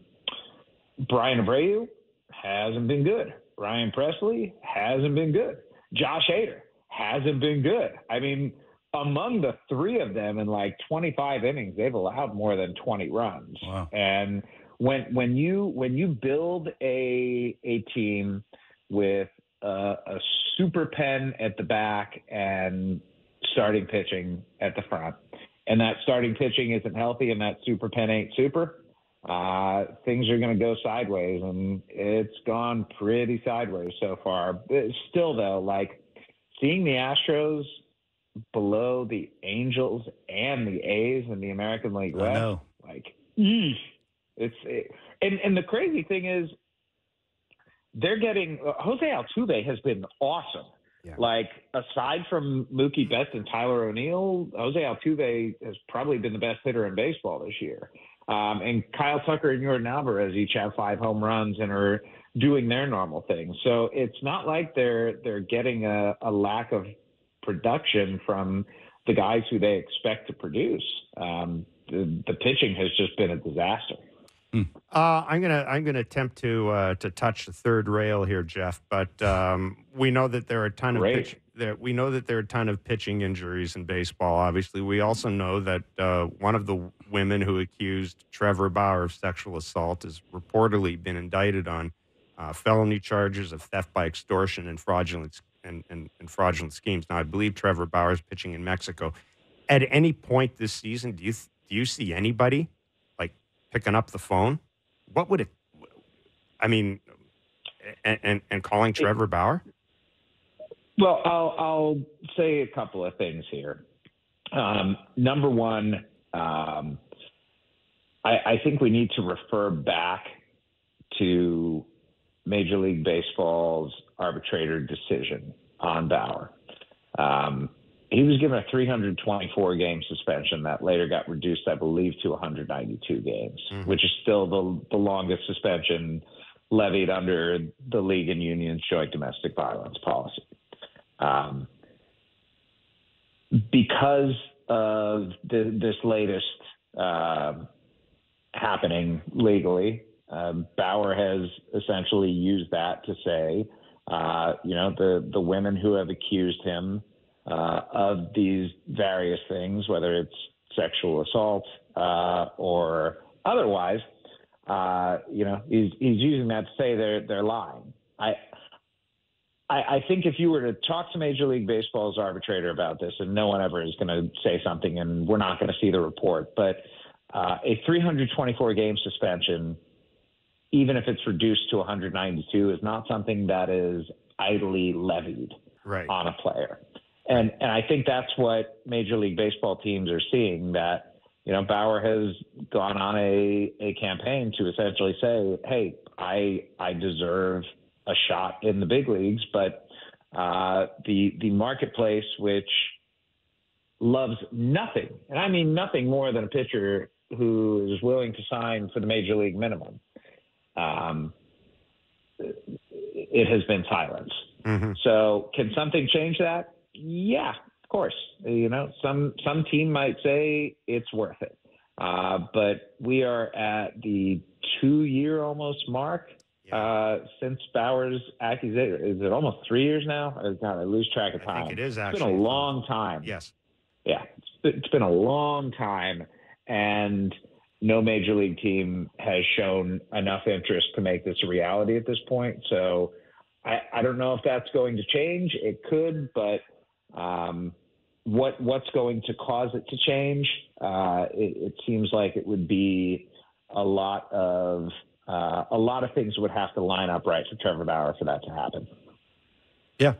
Abreu hasn't been good. Ryan Presley hasn't been good. Josh Hader hasn't been good. I mean, among the three of them in like 25 innings, they've allowed more than 20 runs. Wow. And when you build a team with a super pen at the back and starting pitching at the front, and that starting pitching isn't healthy and that super pen ain't super, things are going to go sideways, and it's gone pretty sideways so far. But still, though, like seeing the Astros below the Angels and the A's in the American League West, and the crazy thing is they're getting Jose Altuve has been awesome. Yeah. Like, aside from Mookie Betts and Tyler O'Neill, Jose Altuve has probably been the best hitter in baseball this year. And Kyle Tucker and Jordan Alvarez each have 5 home runs and are doing their normal thing. So it's not like they're getting a lack of production from the guys who they expect to produce. The pitching has just been a disaster. I'm gonna attempt to touch the third rail here, Jeff. But we know that there are a ton of pitching injuries in baseball. Obviously, we also know that one of the women who accused Trevor Bauer of sexual assault has reportedly been indicted on felony charges of theft by extortion and fraudulent schemes. Now, I believe Trevor Bauer is pitching in Mexico. At any point this season, do you see anybody picking up the phone? What would it? I mean, and calling Trevor Bauer? Well, I'll say a couple of things here. Number one, I think we need to refer back to Major League Baseball's arbitrator decision on Bauer. He was given a 324-game suspension that later got reduced, I believe, to 192 games, which is still the longest suspension levied under the league and union's joint domestic violence policy. Because of this latest happening legally, Bauer has essentially used that to say, the women who have accused him of these various things, whether it's sexual assault or otherwise, he's using that to say they're lying. I think if you were to talk to Major League Baseball's arbitrator about this, and no one ever is going to say something, and we're not going to see the report, but a 324-game suspension, even if it's reduced to 192, is not something that is idly levied on a player. And I think that's what Major League Baseball teams are seeing, that, Bauer has gone on a campaign to essentially say, hey, I deserve a shot in the big leagues, but the marketplace, which loves nothing, and I mean nothing more than a pitcher who is willing to sign for the major league minimum, it has been silenced. Mm-hmm. So can something change that? Yeah, of course. Some team might say it's worth it. But we are at the 2-year almost mark since Bauer's accusation. Is it almost 3 years now? God, I lose track of time. I think it is, actually. It's been a long time. Yes. Yeah, it's been a long time, and no major league team has shown enough interest to make this a reality at this point. So I don't know if that's going to change. It could, but what's going to cause it to change? It seems like it would be a lot of things would have to line up right for Trevor Bauer for that to happen. Yeah,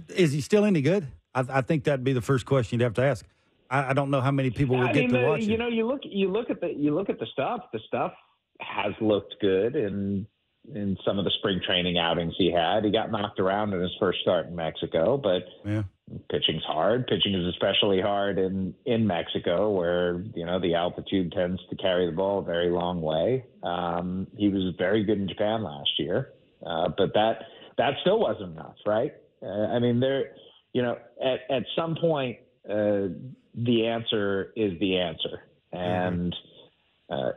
Is he still any good? I think that'd be the first question you'd have to ask. I don't know how many people will get to watch it. You look at the stuff. The stuff has looked good in some of the spring training outings he had. He got knocked around in his first start in Mexico, but pitching's hard. Pitching is especially hard in Mexico, where the altitude tends to carry the ball a very long way. He was very good in Japan last year, but that still wasn't enough, right? At some point, the answer is the answer, and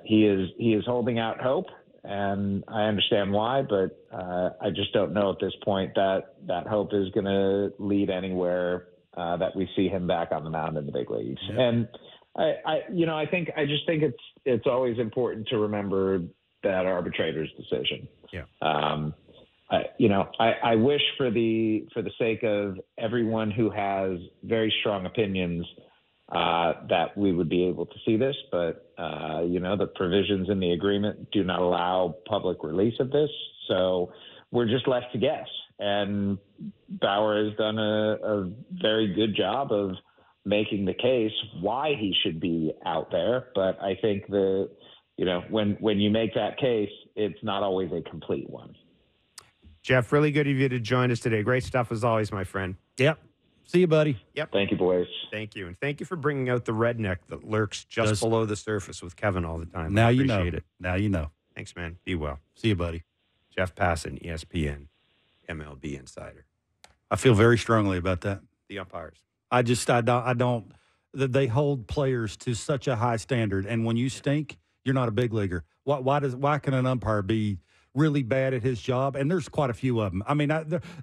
he is holding out hope, and I understand why, but I just don't know at this point that hope is going to lead anywhere that we see him back on the mound in the big leagues. Yeah. And I just think it's always important to remember that arbitrator's decision. Yeah. I wish for the sake of everyone who has very strong opinions that we would be able to see this, but the provisions in the agreement do not allow public release of this, so we're just left to guess. And Bauer has done a very good job of making the case why he should be out there, but I think when you make that case, it's not always a complete one. Jeff, really good of you to join us today. Great stuff as always, my friend. Yep. See you, buddy. Yep. Thank you, boys. Thank you. And thank you for bringing out the redneck that lurks just below the surface with Kevin all the time. Now you know. Appreciate it. Now you know. Thanks, man. Be well. See you, buddy. Jeff Passan, ESPN, MLB Insider. I feel very strongly about that. The umpires. I don't. They hold players to such a high standard, and when you stink, you're not a big leaguer. Why can an umpire be really bad at his job? And there's quite a few of them. I mean,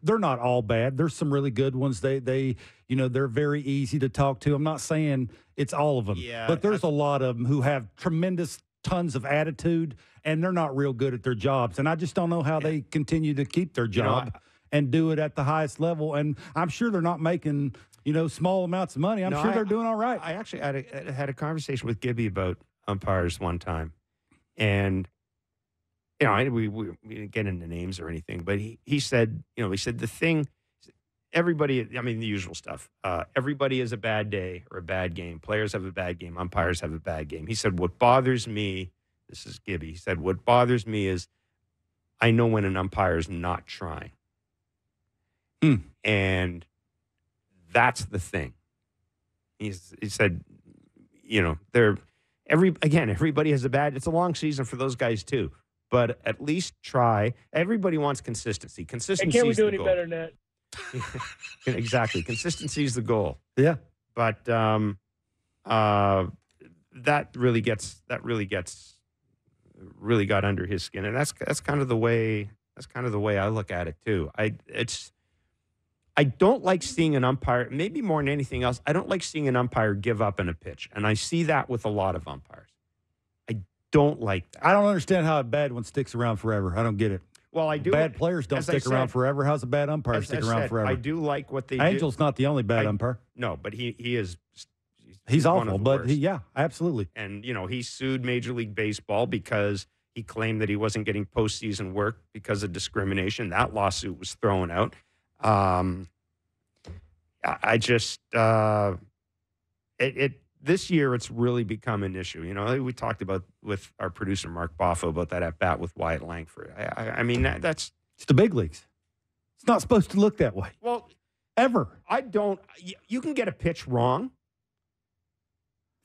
they're not all bad. There's some really good ones. They're very easy to talk to. I'm not saying it's all of them, but there's a lot of them who have tremendous tons of attitude, and they're not real good at their jobs. And I just don't know how they continue to keep their job and do it at the highest level. And I'm sure they're not making small amounts of money. I'm sure they're doing all right. I actually had a conversation with Gibby about umpires one time, and we didn't get into names or anything, but he said the thing, everybody, the usual stuff. Everybody has a bad day or a bad game. Players have a bad game. Umpires have a bad game. He said, what bothers me, this is Gibby, he said, what bothers me is I know when an umpire is not trying. And that's the thing. He said, everybody has it's a long season for those guys too. But at least try. Everybody wants consistency. Consistency is the goal. Can't we do any better than that? Exactly. Consistency is the goal. Yeah. But that really got under his skin, and that's kind of the way I look at it too. I don't like seeing an umpire, maybe more than anything else, I don't like seeing an umpire give up in a pitch, and I see that with a lot of umpires. Don't like that. I don't understand how a bad one sticks around forever. I don't get it. Well, I do. Bad players don't stick around forever. How's a bad umpire stick around forever? I do like what they do. Angel's not the only bad umpire. No, but he is. He's awful, but absolutely. And, he sued Major League Baseball because he claimed that he wasn't getting postseason work because of discrimination. That lawsuit was thrown out. This year, it's really become an issue. We talked about with our producer, Mark Boffo, about that at bat with Wyatt Langford. That's it's the big leagues. It's not supposed to look that way. Well, ever. You can get a pitch wrong.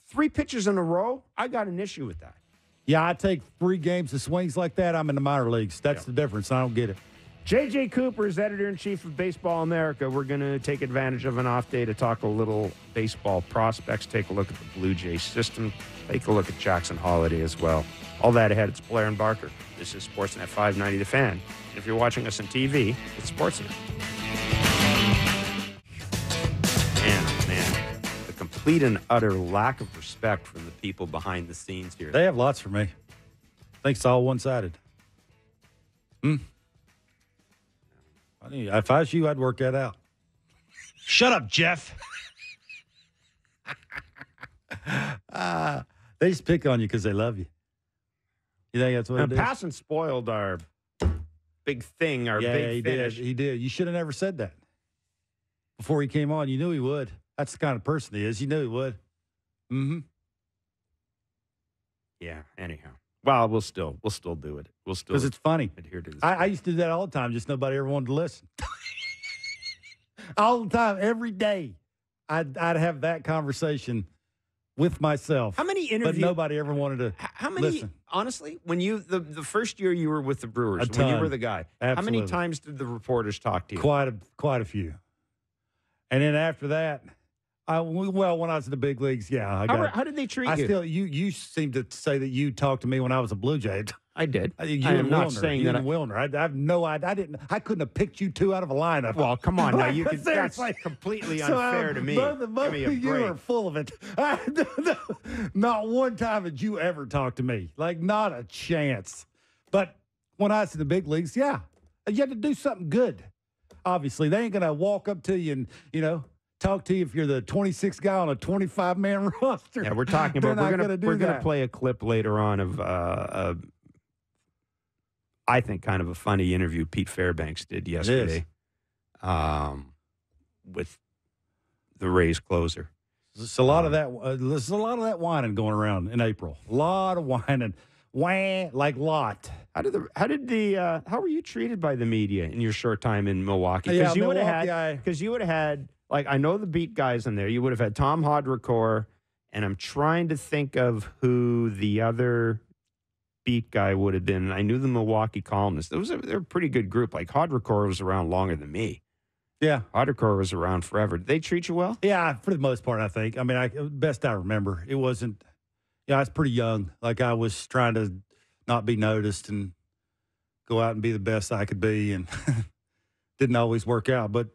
3 pitches in a row, I got an issue with that. Yeah, I take 3 games of swings like that. I'm in the minor leagues. That's the difference. I don't get it. J.J. Cooper is editor-in-chief of Baseball America. We're going to take advantage of an off day to talk a little baseball prospects, take a look at the Blue Jay system, take a look at Jackson Holiday as well. All that ahead. It's Blair and Barker. This is Sportsnet 590 The Fan. And if you're watching us on TV, it's Sportsnet. Man, the complete and utter lack of respect from the people behind the scenes here. They have lots for me. I think it's all one-sided. If I was you, I'd work that out. Shut up, Jeff. They just pick on you because they love you. You think that's what it is? Passan spoiled our big thing, our big finish. He did. You should have never said that. before he came on. You knew he would. That's the kind of person he is. You knew he would. Mm-hmm. Yeah. Anyhow, well, we'll still do it. We'll still Because it's funny. adhere to this. I used to do that all the time. Just nobody ever wanted to listen. All the time, every day, I'd have that conversation with myself. How many interviews? But nobody ever wanted to. How many? Listen. Honestly, when you the first year you were with the Brewers, A when you ton. were the guy, how Absolutely. many times did the reporters talk to you? Quite a few. And then after that, when I was in the big leagues, yeah, How did they treat I you? still, you seem to say that you talked to me when I was a Blue Jay. I did. You I am and not Wilner, saying you that. and Wilner. I have no idea. I couldn't have picked you two out of a lineup. Well, come on now. You could. That's Seriously. completely So, unfair to me. Both Give me a of you break. are full of it. Not one time did you ever talk to me. Like, not a chance. But when I was in the big leagues, yeah, you had to do something good. Obviously, they ain't going to walk up to you and, talk to you if you're the 26th guy on a 25-man roster. Yeah, we're talking about. They're We're not gonna do we're gonna that. play a clip later on of I think kind of a funny interview Pete Fairbanks did yesterday, with the Rays closer. There's a lot of that. There's a lot of that whining going around in April. A lot of whining, like lot. How were you treated by the media in your short time in Milwaukee? Yeah, you would Milwaukee, have had like, I know the beat guys in there. You would have had Tom Haudricourt, and I'm trying to think of who the other beat guy would have been. I knew the Milwaukee columnists. They're a pretty good group. Like, Haudricourt was around longer than me. Yeah. Haudricourt was around forever. Did they treat you well? Yeah, for the most part, I think. I mean, best I remember, it wasn't. Yeah, I was pretty young. Like, I was trying to not be noticed and go out and be the best I could be, and didn't always work out. But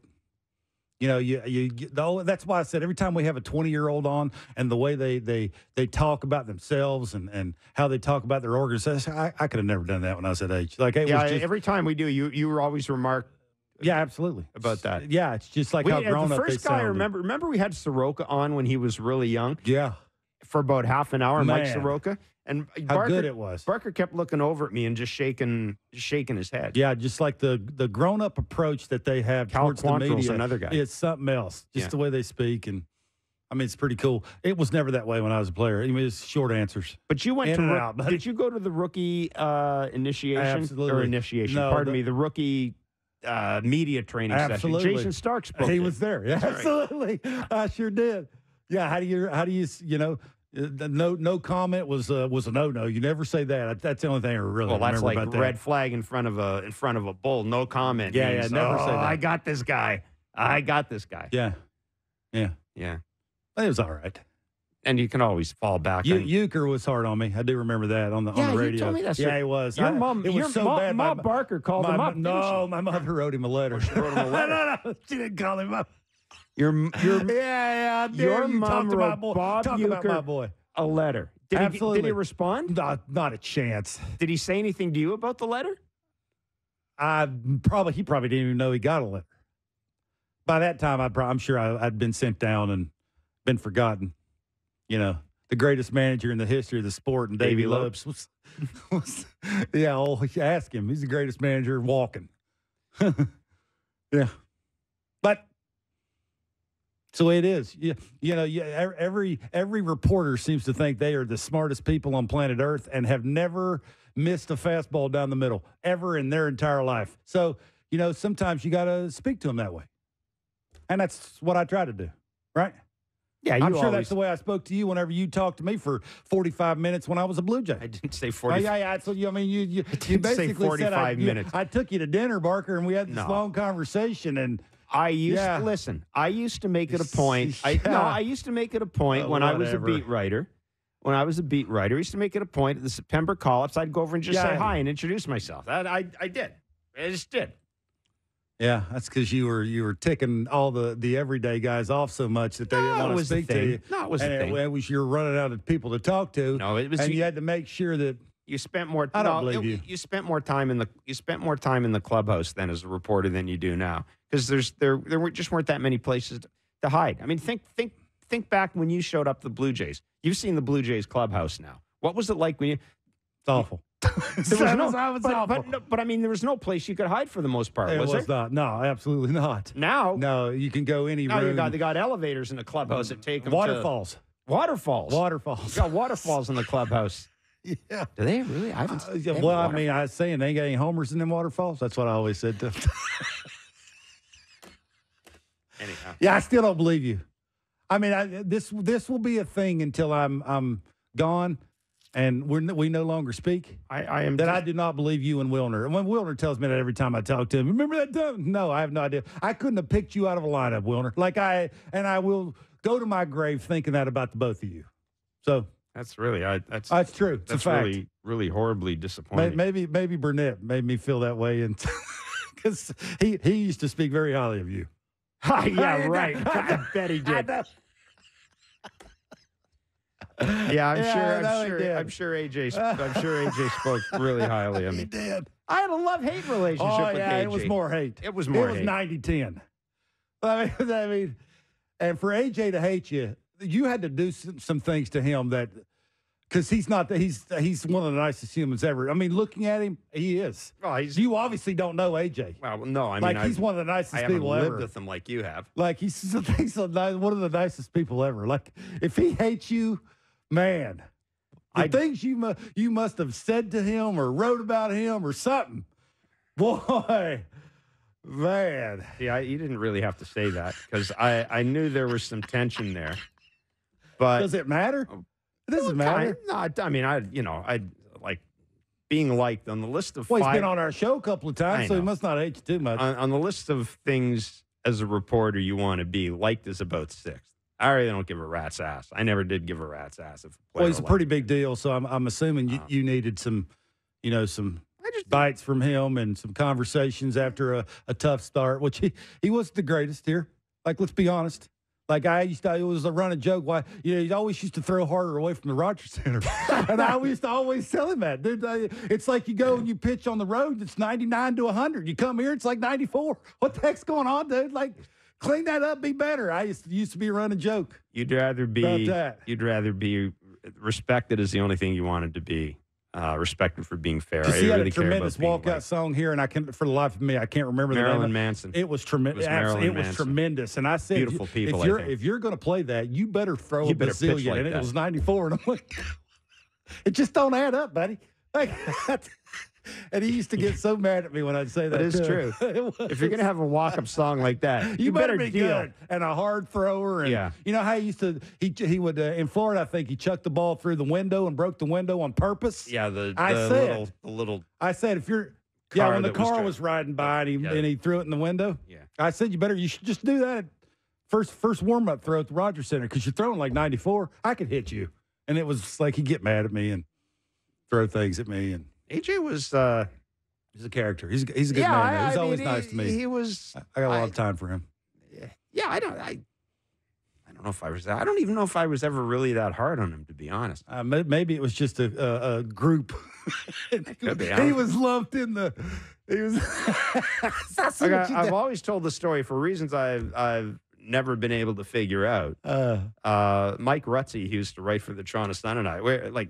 that's why I said every time we have a 20-year-old on, and the way they talk about themselves and how they talk about their organization, I could have never done that when I was that age. Like, it was just, every time we do, you were always remarked. Yeah, absolutely. About that. Yeah, it's just like how grown the up they first guy I sounded. remember we had Soroka on when he was really young Yeah. for about half an hour, Mike Man. Soroka. And How Barker, good it was. Barker kept looking over at me and just shaking his head. Yeah, just like the grown-up approach that they have Cal towards the Quantrill's media. another guy. It's something else. Just Yeah. the way they speak. And, I mean, it's pretty cool. It was never that way when I was a player. I mean, it's short answers. But you went In to and out, buddy. did you go to the rookie initiation? Absolutely. Or initiation, No, pardon me, the rookie media training Absolutely. session. Jason Stark spoke. He there. was there. Yeah, absolutely. I sure did. Yeah, how do you no comment was a no. You never say that. That's the only thing I really Well, that's remember like about that. red flag in front of a bull. No comment. Yeah, means, never say that. I got this guy. Yeah. Yeah. It was all right. And you can always fall back. on, Euchre was hard on me. I do remember that on the radio. you told me that. Yeah, he was. Your mom, it was so bad. Ma Barker called him up. No, my mother wrote him a letter. She wrote him a letter. No, she didn't call him up. Your Yeah, your you mom talk to my wrote boy. Bob Talk about Uecker my boy. a letter. Did Absolutely. he respond? Not a chance. Did he say anything to you about the letter? He probably didn't even know he got a letter. By that time, I'm sure I'd been sent down and been forgotten. The greatest manager in the history of the sport, and Davey Lopes was ask him. He's the greatest manager walking. Yeah. But it's the way it is. Every reporter seems to think they are the smartest people on planet Earth and have never missed a fastball down the middle ever in their entire life. So, sometimes you got to speak to them that way. And that's what I try to do, right? Yeah, I'm sure that's the way I spoke to you whenever you talked to me for 45 minutes when I was a Blue Jay. I didn't say 45. Yeah. So you didn't say basically 45 minutes. I took you to dinner, Barker, and we had this long conversation. And I used to make it a point. I used to make it a point when I was a beat writer. When I was a beat writer, I used to make it a point at the September call-ups, I'd go over and just say hi and introduce myself. I did. I just did. Yeah, that's because you were ticking all the everyday guys off so much that they didn't want to speak to you. No, it was the thing. It was you were running out of people to talk to. No, it was. And you had to make sure that you spent more. I don't believe you. You spent more time in the clubhouse then as a reporter than you do now, because there just weren't that many places to hide. I mean, think back when you showed up the Blue Jays. You've seen the Blue Jays clubhouse now. What was it like when you? It's awful. There was no, but I mean, there was no place you could hide for the most part, It was was there? not. No, absolutely not. Now, No, you can go any now room. they got elevators in the clubhouse that take them Waterfalls. Waterfalls. Waterfalls. You got waterfalls in the clubhouse. Yeah. Do they really? I haven't. Yeah, well, I mean, I was saying they ain't got any homers in them waterfalls. That's what I always said to them. Anyhow. Yeah, I still don't believe you. I mean, this will be a thing until I'm gone and we no longer speak. I am. I do not believe you and Wilner. And when Wilner tells me that every time I talk to him, remember that time? No, I have no idea. I couldn't have picked you out of a lineup, Wilner. I will go to my grave thinking that about the both of you. So That's really. that's true. It's That's a fact. really, really horribly disappointing. Maybe Burnett made me feel that way, and because he used to speak very highly of you. Yeah, right. I bet he did. Yeah, I'm sure AJ spoke really highly of me. He did. I had a love-hate relationship with AJ. It was more hate. It was more It was hate. 90-10. I mean, and for AJ to hate you, you had to do some things to him that, because he's one of the nicest humans ever. I mean, looking at him, he is. Well, You obviously don't know AJ. Well, no, I mean, He's one of the nicest I haven't people lived ever. with him like you have. Like he's one of the nicest people ever. Like if he hates you, man, the things you must have said to him or wrote about him or something, boy, man. Yeah, you didn't really have to say that because I knew there was some tension there. But Does it matter? It doesn't matter. No, I mean, I like being liked on the list of Well, he's five. been on our show a couple of times, so he know. must not hate you too much. on the list of things as a reporter you want to be, liked is about sixth. I really don't give a rat's ass. I never did give a rat's ass. If Well, he's a pretty big deal, so I'm assuming you needed some bites from him and some conversations after a tough start, which he was the greatest here. Like, let's be honest. Like it was a running joke. Why, he always used to throw harder away from the Rogers Center, and I used to always tell him that. Dude, it's like you go and you pitch on the road. It's 99 to 100. You come here, it's like 94. What the heck's going on, dude? Like, clean that up, be better. I used to be a running joke. You'd rather be About that. Respected is the only thing you wanted to be. Respected for being fair. He had really a tremendous care about being walkout song here, and for the life of me, I can't remember the name. Marilyn Manson. It was tremendous. Marilyn It was Manson. tremendous. And I said, Beautiful people, if you're going to play that, you better throw You a better pitch bazillion. like And it that. was 94. And I'm like, it just don't add up, buddy. Like, and he used to get so mad at me when I'd say that. That is to him. true. If you're going to have a walk-up song like that, You better be deal. good and a hard thrower. And Yeah. you know how he used to, he would, in Florida, I think he chucked the ball through the window and broke the window on purpose. Yeah, the little I said, if you're, car when the that was car was riding by and he threw it in the window. Yeah. I said, you should just do that at first warm-up throw at the Rogers Center because you're throwing like 94. I could hit you. And it was like he'd get mad at me and throw things at me. And AJ was. he's a character. He's a good man. Though. He's always nice to me. He was. I got a lot of time for him. Yeah, I don't know if I was. I don't even know if I was ever really that hard on him, to be honest. Maybe it was just a group. Could be. He was lumped in the. He was. I've always told the story for reasons I've never been able to figure out. Mike Rutsey, who used to write for the Toronto Sun, and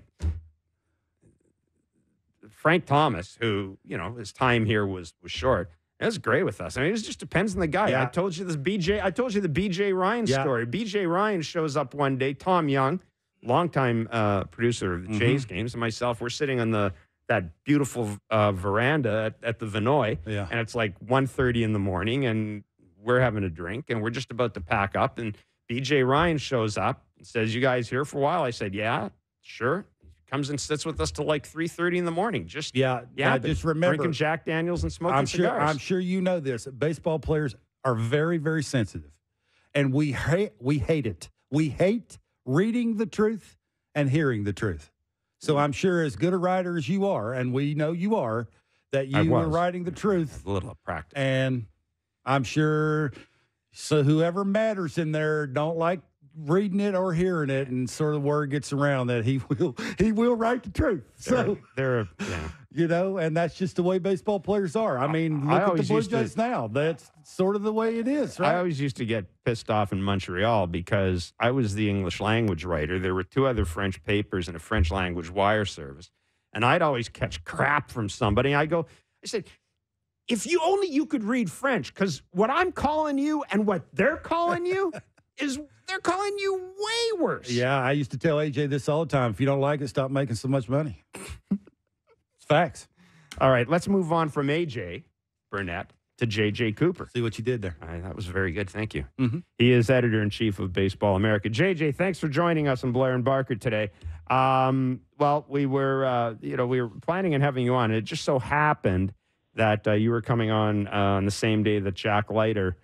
Frank Thomas, who his time here was short. It was great with us. I mean, it just depends on the guy. Yeah. I told you the BJ Ryan story. BJ Ryan shows up one day. Tom Young, longtime producer of the Jays games, and myself, we're sitting on that beautiful veranda at the Vinoy, and it's like 1:30 in the morning, and we're having a drink, and we're just about to pack up, and BJ Ryan shows up and says, "You guys here for a while?" I said, "Yeah, sure." Comes and sits with us till like 3:30 in the morning. Just just remember drinking Jack Daniels and smoking cigars. I'm sure you know this. Baseball players are very, very sensitive, and we hate it. We hate reading the truth and hearing the truth. So I'm sure, as good a writer as you are, and we know you are, that you were writing the truth. A little practice, and I'm sure. So whoever matters in there don't like reading it or hearing it, and sort of word gets around that he will write the truth. So and that's just the way baseball players are. I mean, look at the Blue Jays now. That's sort of the way it is, right? I always used to get pissed off in Montreal because I was the English language writer. There were two other French papers and a French language wire service. and I'd always catch crap from somebody. I said, if you could read French, because what I'm calling you and what they're calling you is they're calling you way worse. Yeah, I used to tell AJ this all the time. If you don't like it, stop making so much money. It's facts. All right, let's move on from AJ Burnett to JJ Cooper. See what you did there. That was very good. Thank you. Mm-hmm. He is editor-in-chief of Baseball America. JJ, thanks for joining us on Blair and Barker today. Well, we were planning on having you on. It just so happened that you were coming on the same day that Jack Leiter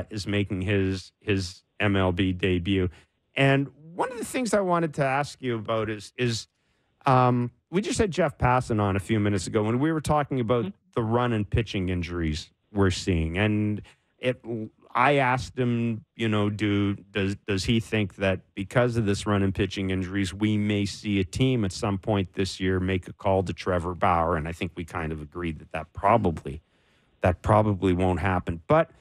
is making his MLB debut. And one of the things I wanted to ask you about is we just had Jeff Passan on a few minutes ago when we were talking about the run and pitching injuries we're seeing. And I asked him, does he think that because of this run and pitching injuries, we may see a team at some point this year make a call to Trevor Bauer? And I think we kind of agreed that probably won't happen. But,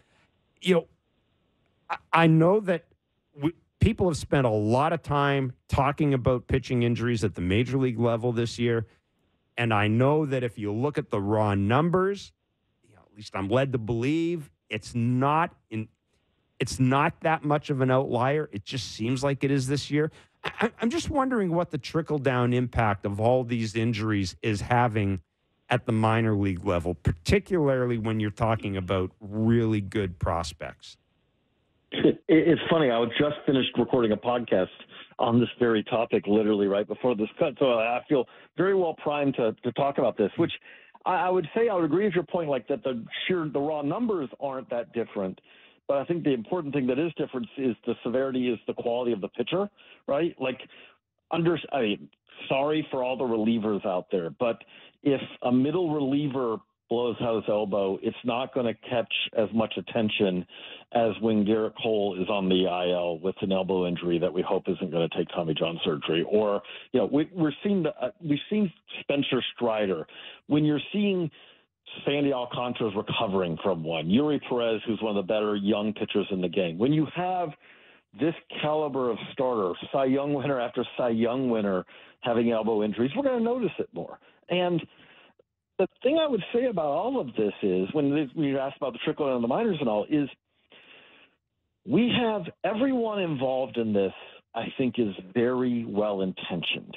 I know that people have spent a lot of time talking about pitching injuries at the major league level this year. And I know that if you look at the raw numbers, at least I'm led to believe it's not that much of an outlier. It just seems like it is this year. I'm just wondering what the trickle-down impact of all these injuries is having at the minor league level, particularly when you're talking about really good prospects. It's funny. I just finished recording a podcast on this very topic literally right before this cut. So I feel very well primed to talk about this, which I would say I would agree with your point, like that the raw numbers aren't that different. But I think the important thing that is different is the severity, is the quality of the pitcher, right? Like, sorry for all the relievers out there, but if a middle reliever blows out his elbow, it's not going to catch as much attention as when Garrett Cole is on the IL with an elbow injury that we hope isn't going to take Tommy John surgery. Or, we've seen Spencer Strider. When you're seeing Sandy Alcantara's recovering from one, Yuri Perez, who's one of the better young pitchers in the game. When you have this caliber of starter, Cy Young winner after Cy Young winner, having elbow injuries, we're going to notice it more. And the thing I would say about all of this is, when you asked about the trickle down of the minors and all, is we have everyone involved in this, I think, is very well intentioned.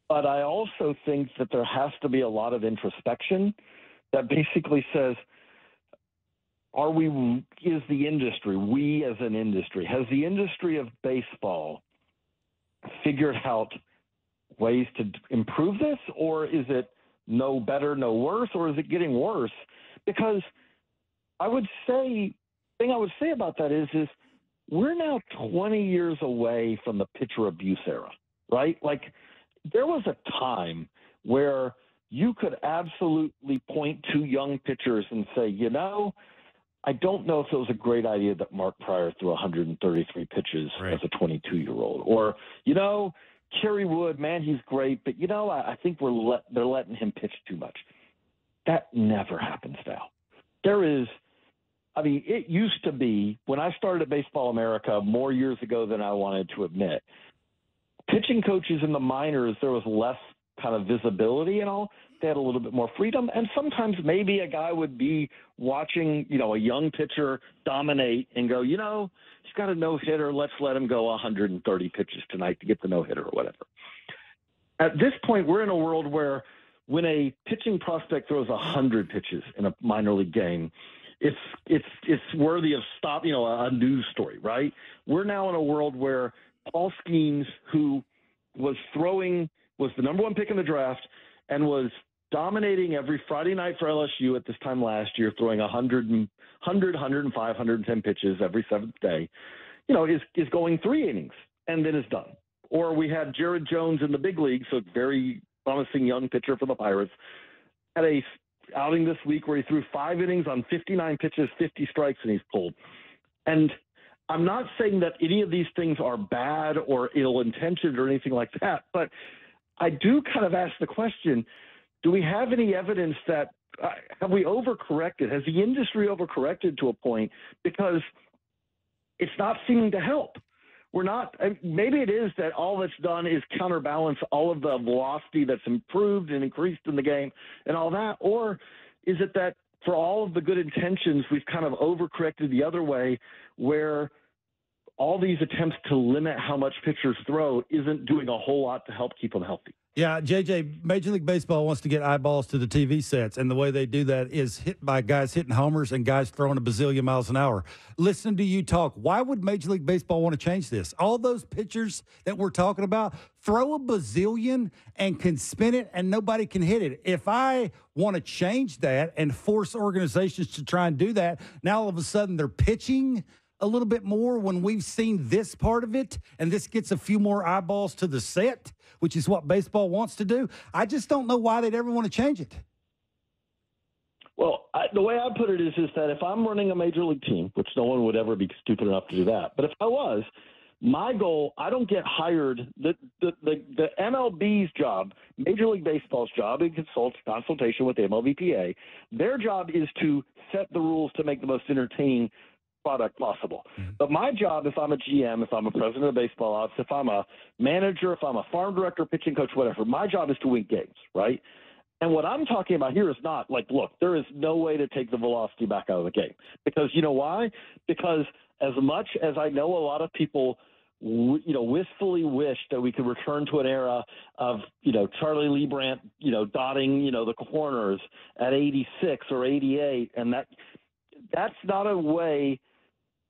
But I also think that there has to be a lot of introspection that basically says, is the industry, we as an industry, has the industry of baseball figured out ways to improve this, or is it no better, no worse, or is it getting worse? Because the thing I would say about that is we're now 20 years away from the pitcher abuse era, right? Like, there was a time where you could absolutely point to young pitchers and say, I don't know if it was a great idea that Mark Pryor threw 133 pitches as a 22-year-old. Or, Kerry Wood, man, he's great, but, I think they're letting him pitch too much. That never happens now. It used to be, when I started at Baseball America more years ago than I wanted to admit, pitching coaches in the minors, there was less kind of visibility and all. They had a little bit more freedom. And sometimes maybe a guy would be watching, a young pitcher dominate and go, he's got a no-hitter. Let's let him go 130 pitches tonight to get the no-hitter or whatever. At this point, we're in a world where when a pitching prospect throws 100 pitches in a minor league game, it's worthy of a news story, right? We're now in a world where Paul Skeens, who was the number one pick in the draft and was dominating every Friday night for LSU at this time last year, throwing 100, 105, 110 pitches every seventh day, is going 3 innings and then is done. Or we had Jared Jones in the big league, so very promising young pitcher for the Pirates, had a outing this week where he threw 5 innings on 59 pitches, 50 strikes, and he's pulled. And I'm not saying that any of these things are bad or ill-intentioned or anything like that, but I do kind of ask the question, do we have any evidence that have we overcorrected? Has the industry overcorrected to a point? Because it's not seeming to help. we're not – maybe it is that all that's done is counterbalance all of the velocity that's improved and increased in the game and all that, or is it that for all of the good intentions, we've kind of overcorrected the other way where all these attempts to limit how much pitchers throw isn't doing a whole lot to help keep them healthy? Yeah, JJ, Major League Baseball wants to get eyeballs to the TV sets, and the way they do that is hit by guys hitting homers and guys throwing a bazillion miles an hour. Listen to you talk. Why would Major League Baseball want to change this? All those pitchers that we're talking about throw a bazillion and can spin it, and nobody can hit it. If I want to change that and force organizations to try and do that, now all of a sudden they're pitching a little bit more when we've seen this part of it, and this gets a few more eyeballs to the set, which is what baseball wants to do. I just don't know why they'd ever want to change it. Well, the way I put it is that if I'm running a major league team, which no one would ever be stupid enough to do that, but if I was, my goal, I don't get hired. The MLB's job, Major League Baseball's job in consultation with the MLBPA, their job is to set the rules to make the most entertaining product possible. But my job, if I'm a GM, if I'm a president of baseball ops, if I'm a manager, if I'm a farm director, pitching coach, whatever, my job is to win games, right? And what I'm talking about here is not like, look, there is no way to take the velocity back out of the game. Because you know why? Because as much as I know a lot of people, wistfully wish that we could return to an era of, Charlie Lee Brandt, dotting, the corners at 86 or 88. And that's not a way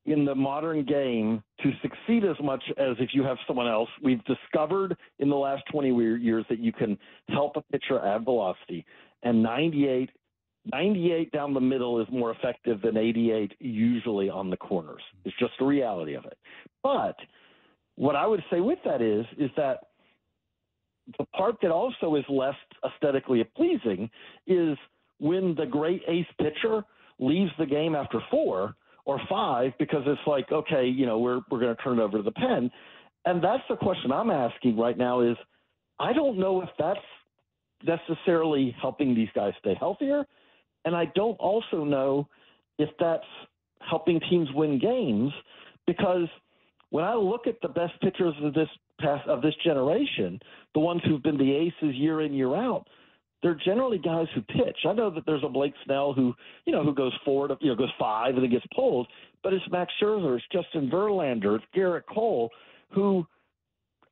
in the modern game to succeed as much as if you have someone else. We've discovered in the last 20 years that you can help a pitcher add velocity, and 98 down the middle is more effective than 88 usually on the corners. It's just the reality of it. But what I would say with that is that the part that also is less aesthetically pleasing is when the great ace pitcher leaves the game after 4 or 5 because it's like, okay, we're going to turn it over to the pen. And that's the question I'm asking right now is I don't know if that's necessarily helping these guys stay healthier. And I don't also know if that's helping teams win games, because when I look at the best pitchers of this generation, the ones who've been the aces year in, year out, they're generally guys who pitch. I know that there's a Blake Snell who goes forward, goes 5 and then gets pulled, but it's Max Scherzer, it's Justin Verlander, it's Garrett Cole, who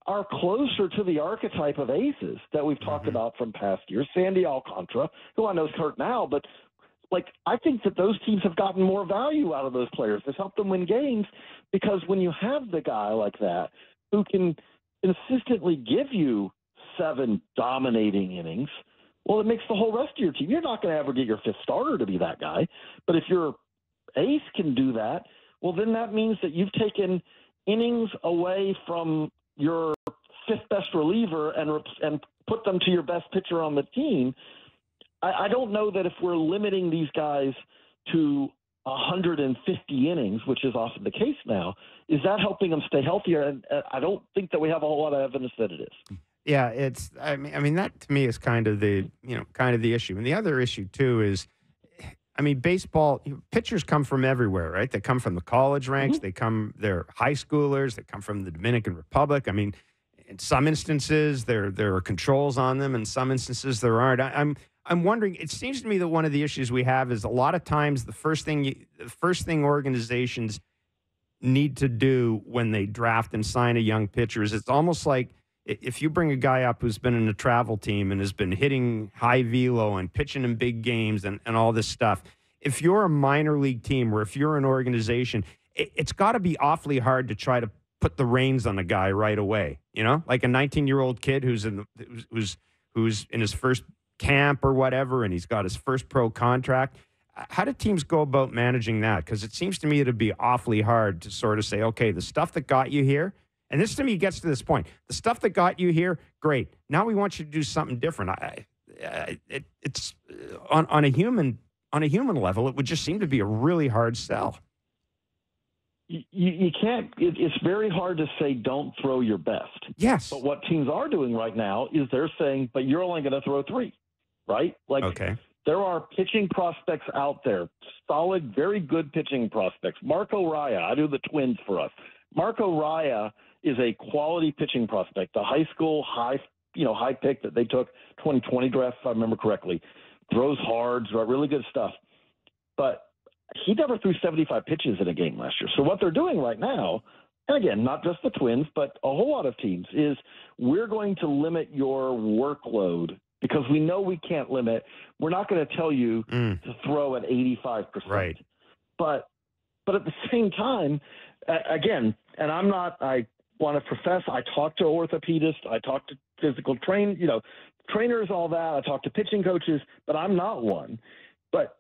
are closer to the archetype of aces that we've talked about from past years. Sandy Alcantara, who I know is hurt now, but I think that those teams have gotten more value out of those players. It's helped them win games, because when you have the guy like that who can consistently give you 7 dominating innings, well, it makes the whole rest of your team. You're not going to ever get your 5th starter to be that guy. But if your ace can do that, well, then that means that you've taken innings away from your 5th best reliever and put them to your best pitcher on the team. I don't know that if we're limiting these guys to 150 innings, which is often the case now, is that helping them stay healthier? And I don't think that we have a whole lot of evidence that it is. Yeah, it's. I mean, that to me is kind of the issue. And the other issue too is, baseball pitchers come from everywhere, right? They come from the college ranks. They're high schoolers. They come from the Dominican Republic. In some instances there are controls on them. In some instances there aren't. I'm wondering. It seems to me that one of the issues we have is a lot of times the first thing organizations need to do when they draft and sign a young pitcher is it's almost like, if you bring a guy up who's been in a travel team and has been hitting high velo and pitching in big games and all this stuff, if you're a minor league team or if you're an organization, it's got to be awfully hard to try to put the reins on a guy right away. Like a 19-year-old kid who's in his first camp or whatever, and he's got his first pro contract. How do teams go about managing that? Because it seems to me it'd be awfully hard to sort of say, okay, the stuff that got you here. And this to me gets to this point. The stuff that got you here, great. Now we want you to do something different. It's on a human level, it would just seem to be a really hard sell. You can't. It's very hard to say don't throw your best. Yes. But what teams are doing right now is they're saying, but you're only going to throw 3, right? Okay. There are pitching prospects out there, solid, very good pitching prospects. Marco Raya, I do the Twins for us. Marco Raya is a quality pitching prospect. The high school high pick that they took 2020 draft, if I remember correctly, throws hard, really good stuff. But he never threw 75 pitches in a game last year. So what they're doing right now, and again, not just the Twins, but a whole lot of teams, is we're going to limit your workload because we know we can't limit. We're not going to tell you to throw at 85%. Right. But at the same time, again, and I want to profess, I talk to orthopedists, I talk to physical trainers, all that. I talk to pitching coaches, but I'm not one. But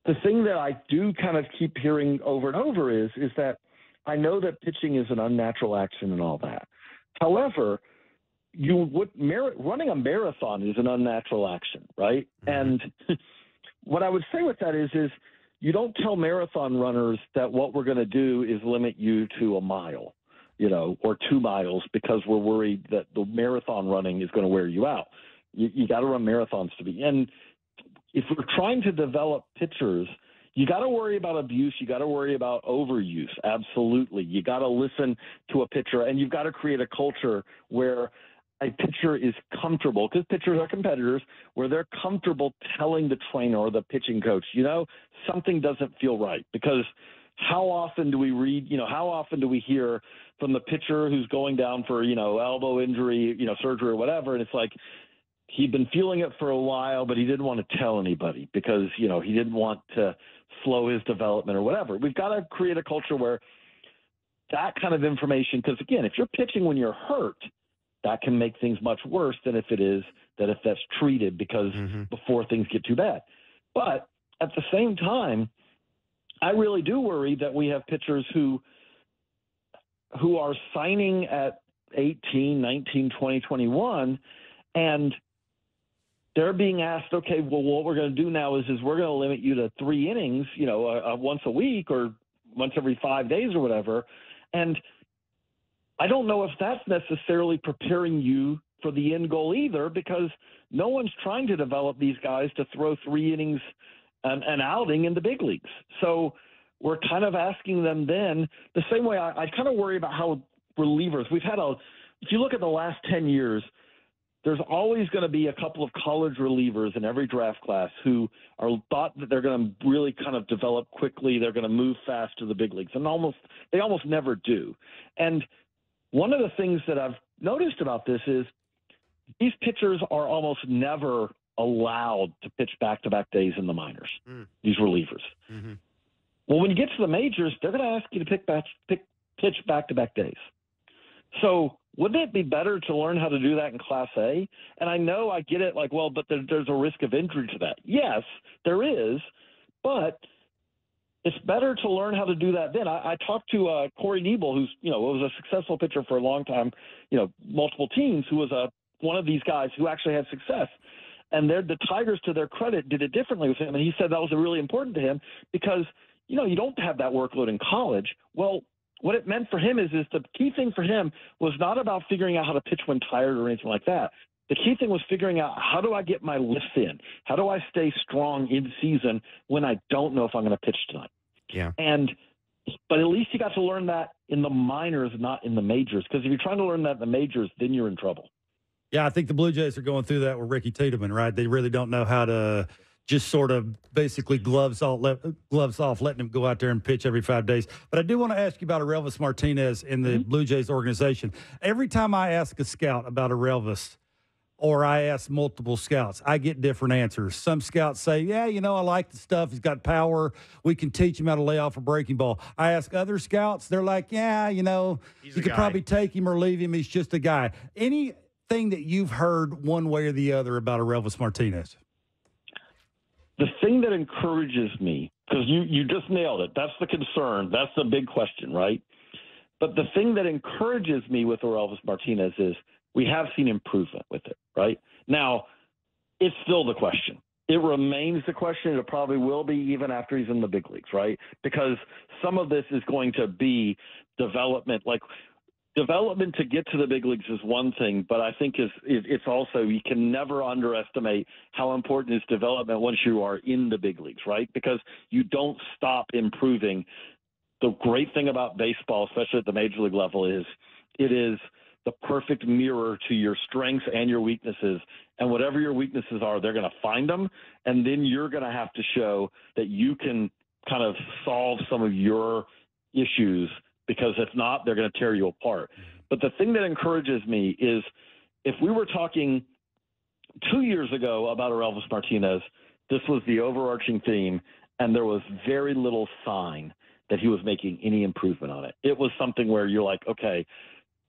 the thing that I do kind of keep hearing over and over is that I know that pitching is an unnatural action and all that. However, running a marathon is an unnatural action, right? And what I would say with that is you don't tell marathon runners that what we're going to do is limit you to a mile, or 2 miles because we're worried that the marathon running is going to wear you out. You got to run marathons to be. And if we're trying to develop pitchers, you got to worry about abuse. You got to worry about overuse. Absolutely. You got to listen to a pitcher, and you've got to create a culture where a pitcher is comfortable, because pitchers are competitors, where they're comfortable telling the trainer or the pitching coach, something doesn't feel right. Because how often do we read, how often do we hear from the pitcher who's going down for, elbow injury, surgery or whatever, and it's like, he'd been feeling it for a while, but he didn't want to tell anybody because, he didn't want to slow his development or whatever. We've got to create a culture where that kind of information, because again, if you're pitching when you're hurt, that can make things much worse than if that's treated because before things get too bad. But at the same time, I really do worry that we have pitchers who are signing at 18, 19, 20, 21, and they're being asked, okay, well, what we're going to do now is we're going to limit you to 3 innings, once a week or once every 5 days or whatever. And I don't know if that's necessarily preparing you for the end goal either, because no one's trying to develop these guys to throw 3 innings an outing in the big leagues. So we're kind of asking them then the same way I kind of worry about how relievers, if you look at the last 10 years, there's always going to be a couple of college relievers in every draft class who are thought that they're going to really kind of develop quickly. They're going to move fast to the big leagues, and they almost never do. And one of the things that I've noticed about this is these pitchers are almost never allowed to pitch back-to-back days in the minors, these relievers. Mm-hmm. Well, when you get to the majors, they're going to ask you to pitch back-to-back days. So wouldn't it be better to learn how to do that in Class A? And I know I get it, like, well, but there's a risk of injury to that. Yes, there is, but it's better to learn how to do that then. I talked to Corey Nebel, who's, was a successful pitcher for a long time, multiple teams, who was one of these guys who actually had success. And the Tigers, to their credit, did it differently with him. And he said that was really important to him because, you don't have that workload in college. Well, what it meant for him is the key thing for him was not about figuring out how to pitch when tired or anything like that. The key thing was figuring out, how do I get my lifts in? How do I stay strong in season when I don't know if I'm going to pitch tonight? Yeah. But at least you got to learn that in the minors, not in the majors. Because if you're trying to learn that in the majors, then you're in trouble. Yeah, I think the Blue Jays are going through that with Ricky Tiedemann, right? They really don't know how to just sort of basically gloves off, letting him go out there and pitch every 5 days. But I do want to ask you about Aurelvis Martinez in the Blue Jays organization. Every time I ask a scout about Aurelvis, or I ask multiple scouts, I get different answers. Some scouts say, yeah, I like the stuff. He's got power. We can teach him how to lay off a breaking ball. I ask other scouts, they're like, yeah, you could probably take him or leave him. He's just a guy. Anything that you've heard one way or the other about Aurelvis Martinez? The thing that encourages me, because you just nailed it, that's the concern, that's the big question, right? But the thing that encourages me with Aurelvis Martinez is we have seen improvement with it, right? Now, it's still the question. It remains the question. It probably will be even after he's in the big leagues, right? Because some of this is going to be development, like development to get to the big leagues is one thing, but I think it's also, you can never underestimate how important is development once you are in the big leagues, right? Because you don't stop improving the great thing about baseball, especially at the major league level, is it is the perfect mirror to your strengths and your weaknesses. And whatever your weaknesses are, they're going to find them. And then you're going to have to show that you can kind of solve some of your issues, because if not, they're going to tear you apart. But the thing that encourages me is if we were talking 2 years ago about Elvis Martinez, this was the overarching theme, and there was very little sign that he was making any improvement on it. It was something where you're like, okay,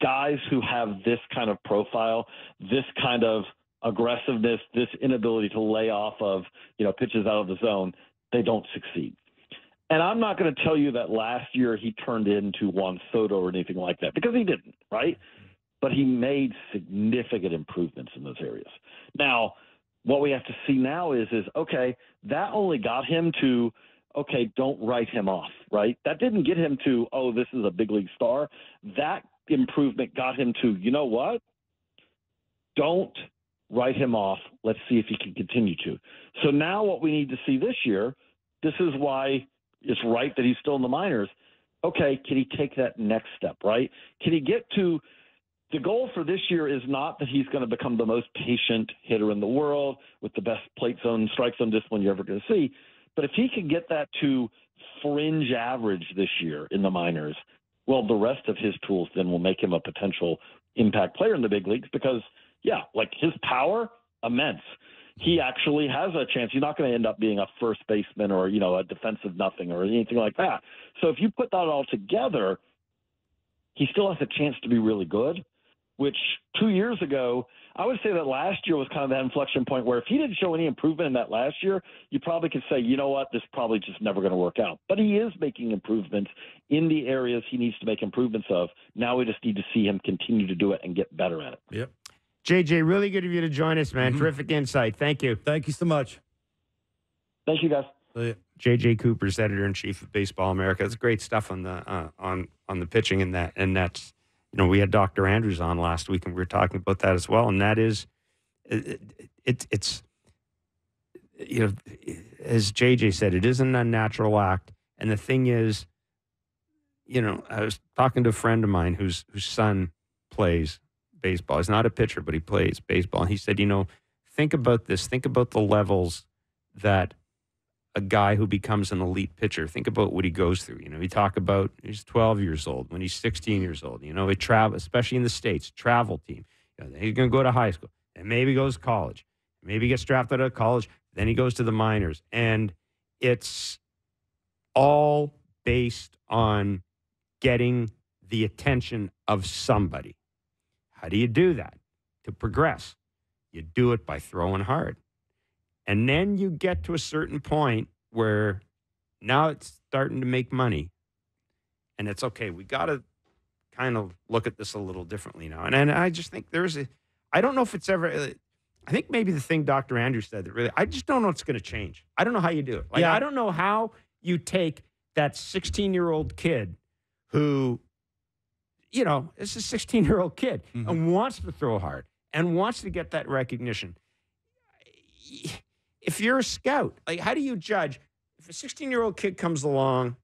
guys who have this kind of profile, this kind of aggressiveness, this inability to lay off of, pitches out of the zone, they don't succeed. And I'm not going to tell you that last year he turned into Juan Soto or anything like that, because he didn't, right? But he made significant improvements in those areas. Now, what we have to see now is okay, that only got him to, okay, don't write him off, right? That didn't get him to, oh, this is a big league star. That improvement got him to, you know what? Don't write him off. Let's see if he can continue to. So now what we need to see this year, this is why it's right that he's still in the minors. Okay, can he take that next step, right? Can he get to – the goal for this year is not that he's going to become the most patient hitter in the world with the best plate zone, strike zone discipline you're ever going to see. But if he can get that to fringe average this year in the minors, well, the rest of his tools then will make him a potential impact player in the big leagues because, yeah, like his power, immense. He actually has a chance. He's not going to end up being a first baseman or, a defensive nothing or anything like that. So if you put that all together, he still has a chance to be really good, which 2 years ago, I would say that last year was kind of that inflection point where if he didn't show any improvement in that last year, you probably could say, you know what, this is probably just never going to work out. But he is making improvements in the areas he needs to make improvements of. Now we just need to see him continue to do it and get better at it. Yep. JJ, really good of you to join us, man. Terrific insight. Thank you. Thank you so much. Thank you, guys. JJ Cooper's editor-in-chief of Baseball America. It's great stuff on the pitching and that's we had Dr. Andrews on last week and we were talking about that as well. And that is it's as JJ said, it is an unnatural act. And the thing is, I was talking to a friend of mine whose son plays baseball. He's not a pitcher, but he plays baseball. And he said, think about this. Think about the levels that a guy who becomes an elite pitcher, think about what he goes through. We talk about he's 12 years old, when he's 16 years old. He travel, especially in the States, travel team. He's going to go to high school and maybe goes to college. Maybe he gets drafted out of college. Then he goes to the minors. And it's all based on getting the attention of somebody. How do you do that? To progress, you do it by throwing hard. And then you get to a certain point where now it's starting to make money. And it's okay. We got to kind of look at this a little differently now. And I just think I don't know if it's ever, I think maybe the thing Dr. Andrews said that really, I just don't know what's going to change. I don't know how you do it. I don't know how you take that 16-year-old kid who, is a 16-year-old kid and wants to throw hard and wants to get that recognition. If you're a scout, how do you judge if a 16-year-old kid comes along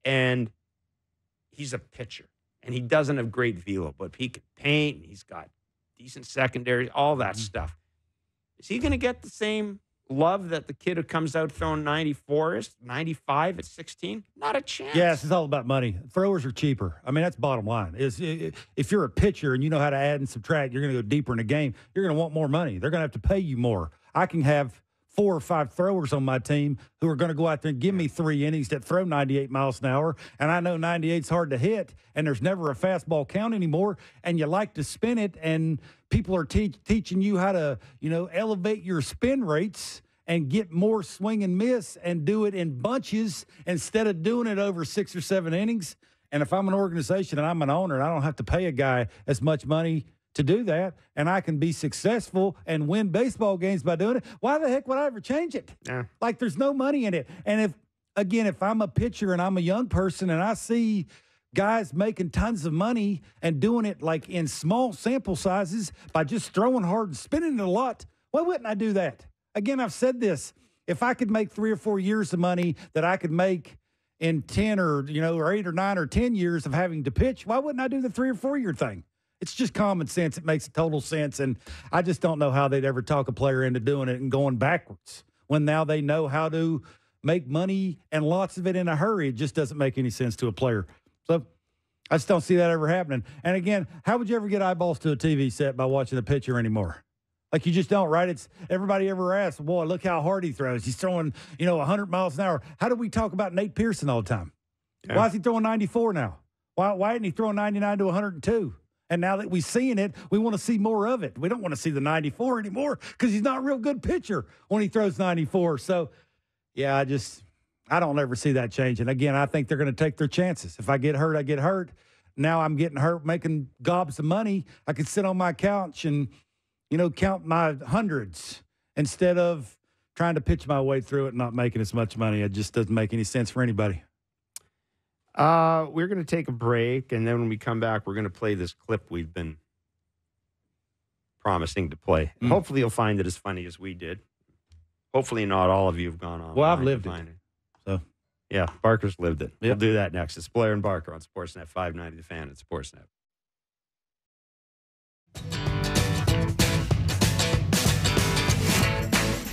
and he's a pitcher and he doesn't have great velo, but he can paint, and he's got decent secondary, all that stuff. Is he going to get the same love that the kid who comes out throwing 94 is, 95 at 16? Not a chance. Yes, it's all about money. Throwers are cheaper. I mean, that's bottom line. If you're a pitcher and you know how to add and subtract, you're going to go deeper in the game. You're going to want more money. They're going to have to pay you more. I can have 4 or 5 throwers on my team who are going to go out there and give me 3 innings that throw 98 miles an hour, and I know 98's hard to hit, and there's never a fastball count anymore, and you like to spin it, and people are teaching you how to, elevate your spin rates and get more swing and miss and do it in bunches instead of doing it over 6 or 7 innings. And if I'm an organization and I'm an owner and I don't have to pay a guy as much money to do that, and I can be successful and win baseball games by doing it, why the heck would I ever change it? Yeah. There's no money in it. And if I'm a pitcher and I'm a young person and I see guys making tons of money and doing it in small sample sizes by just throwing hard and spinning it a lot, why wouldn't I do that? Again, I've said this. If I could make 3 or 4 years of money that I could make in 10 or 8 or 9 or 10 years of having to pitch, why wouldn't I do the 3 or 4 year thing? It's just common sense. It makes total sense. And I just don't know how they'd ever talk a player into doing it and going backwards when now they know how to make money and lots of it in a hurry. It just doesn't make any sense to a player. So I just don't see that ever happening. And again, how would you ever get eyeballs to a TV set by watching a pitcher anymore? Like, you just don't, right? It's everybody ever asks, boy, look how hard he throws. He's throwing, 100 miles an hour. How do we talk about Nate Pearson all the time? Yeah. Why is he throwing 94 now? Why isn't he throwing 99 to 102? And now that we're seeing it, we want to see more of it. We don't want to see the 94 anymore because he's not a real good pitcher when he throws 94. So, yeah, I don't ever see that changing. Again, I think they're going to take their chances. If I get hurt, I get hurt. Now I'm getting hurt making gobs of money. I could sit on my couch and, count my hundreds instead of trying to pitch my way through it and not making as much money. It just doesn't make any sense for anybody. We're going to take a break, and then when we come back, we're going to play this clip we've been promising to play. Hopefully you'll find it as funny as we did. Hopefully not all of you have gone on. Well, I've lived it. So, yeah, Barker's lived it. Yep. We'll do that next. It's Blair and Barker on Sportsnet 590 The Fan at Sportsnet.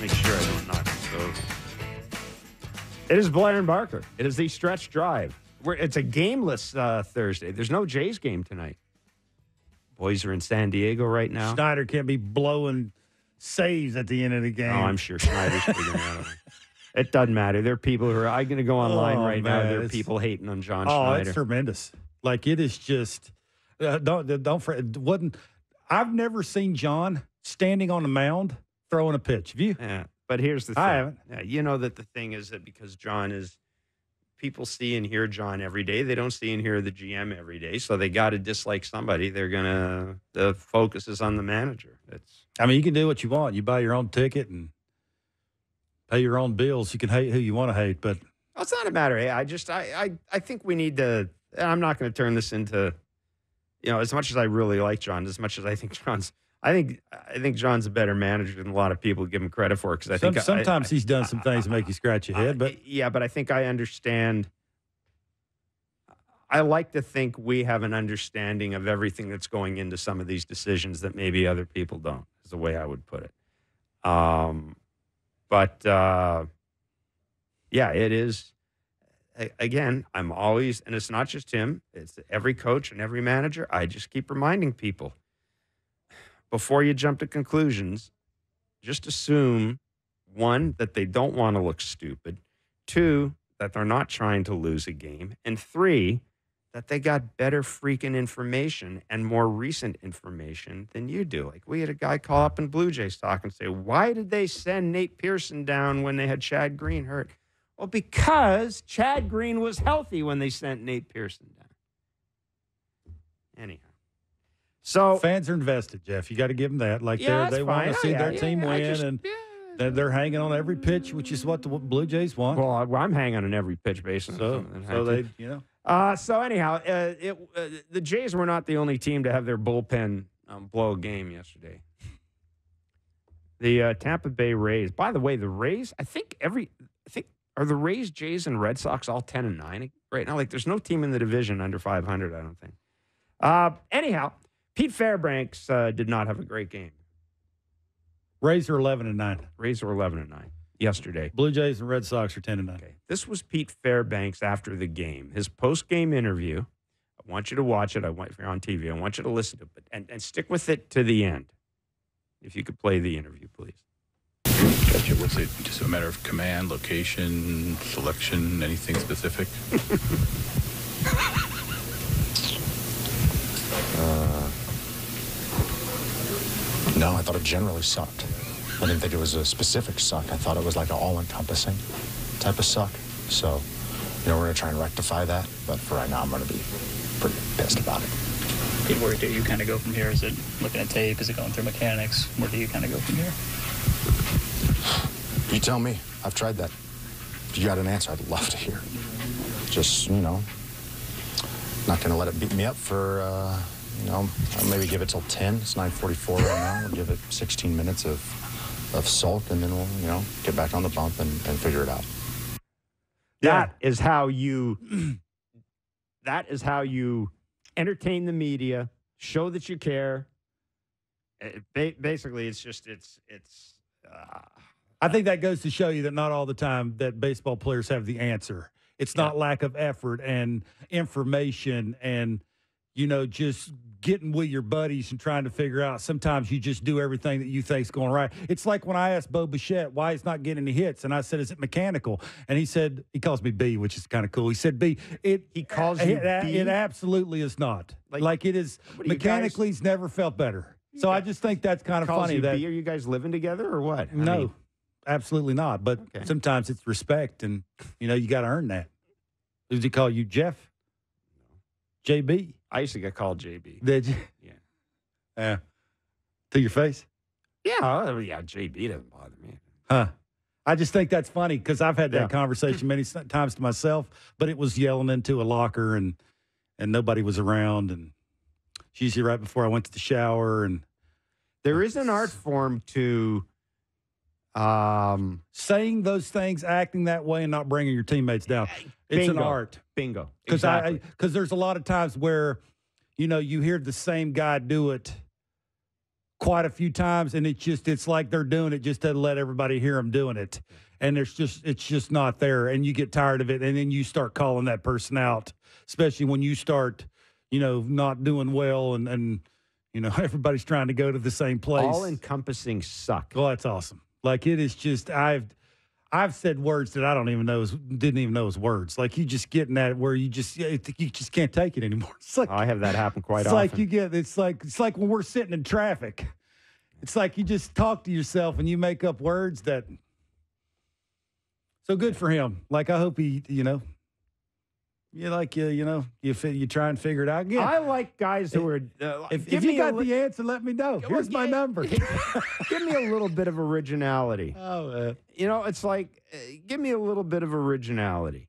Make sure I don't knock this over. It is Blair and Barker. It is the stretch drive. It's a gameless Thursday. There's no Jays game tonight. Boys are in San Diego right now. Schneider can't be blowing saves at the end of the game. Oh, I'm sure Schneider's figuring out. It doesn't matter. There are people who are. I'm going to go online now. There are people hating on John Schneider. Oh, it's tremendous. Like, it is just. I've never seen John standing on the mound throwing a pitch. Have you? Yeah, but here's the thing. I haven't. You know that the thing is that because John is. People see and hear John every day. They don't see and hear the GM every day. So they got to dislike somebody. The focus is on the manager. You can do what you want. You buy your own ticket and pay your own bills. You can hate who you want to hate, but. Well, it's not a matter. Hey, I think we need to, and I'm not going to turn this into, as much as I really like John, as much as I think I think John's a better manager than a lot of people give him credit for. Because sometimes he's done some things that make you scratch your head. But but I think I understand. I like to think we have an understanding of everything that's going into some of these decisions that maybe other people don't. Is the way I would put it. It is. Again, I'm always, and it's not just him. It's every coach and every manager. I just keep reminding people. Before you jump to conclusions, just assume, 1, that they don't want to look stupid, 2, that they're not trying to lose a game, and 3, that they got better freaking information and more recent information than you do. Like, we had a guy call up in Blue Jays talk and say, why did they send Nate Pearson down when they had Chad Green hurt? Well, because Chad Green was healthy when they sent Nate Pearson down. Anyhow. So fans are invested, Jeff. You got to give them that. Like, they want to see their team win, and they're hanging on every pitch, which is what the Blue Jays want. Well, I'm hanging on every pitch, basically. So anyhow, the Jays were not the only team to have their bullpen blow a game yesterday. The Tampa Bay Rays. By the way, the Rays. I think are the Rays, Jays, and Red Sox all 10-9 right now. Like, there's no team in the division under 500. I don't think. Anyhow. Pete Fairbanks did not have a great game. Rays are 11-9. Rays were 11-9 yesterday. Blue Jays and Red Sox are 10-9. Okay. This was Pete Fairbanks after the game. His post-game interview. I want you to watch it. If you're on TV, I want you to listen to it and stick with it to the end. If you could play the interview, please. Gotcha. What's it? Just a matter of command, location, selection, anything specific? No, I thought it generally sucked. I didn't think it was a specific suck. I thought it was like an all-encompassing type of suck. So, we're going to try and rectify that. But for right now, I'm going to be pretty pissed about it. Pete, where do you kind of go from here? Is it looking at tape? Is it going through mechanics? Where do you kind of go from here? You tell me. I've tried that. If you got an answer, I'd love to hear. Just, not going to let it beat me up for, I'll maybe give it till 10. It's 9:44 right now. We'll give it 16 minutes of sulk, and then we'll, get back on the bump and figure it out. That is how you entertain the media, show that you care. Basically, I think that goes to show you that not all the time that baseball players have the answer. It's not lack of effort and information and, just getting with your buddies and trying to figure out. Sometimes you just do everything that you think's going right. It's like when I asked Bo Bichette why he's not getting any hits, and I said, is it mechanical? And he said, he calls me B, which is kind of cool. He said, B, he calls you B? It absolutely is not. Like it is, mechanically, he's never felt better. So I just think that's kind of funny. Are you guys living together or what? No, absolutely not. But sometimes it's respect, and, you got to earn that. Does he call you Jeff? JB? I used to get called JB. Did you? Yeah. To your face? Yeah. JB doesn't bother me. Huh. I just think that's funny because I've had that conversation many times to myself, but it was yelling into a locker and nobody was around. And it's usually right before I went to the shower. And there is an art form to saying those things, acting that way, and not bringing your teammates down. It's an art. Bingo. Because there's a lot of times where, you hear the same guy do it quite a few times, and it's like they're doing it just to let everybody hear them doing it. And it's just not there, and you get tired of it, and then you start calling that person out, especially when you start, not doing well, and everybody's trying to go to the same place. All-encompassing suck. Well, that's awesome. Like, it is just, I've said words that I didn't even know as words. Like, you just getting that where you just can't take it anymore. It's like, I have that happen quite often. It's like when we're sitting in traffic. It's like you just talk to yourself and you make up words that. So good for him. Like, I hope he, you try and figure it out. Yeah. I like guys who are. If you got the answer, let me know. Here's my number. Give me a little bit of originality. Oh, it's like, give me a little bit of originality.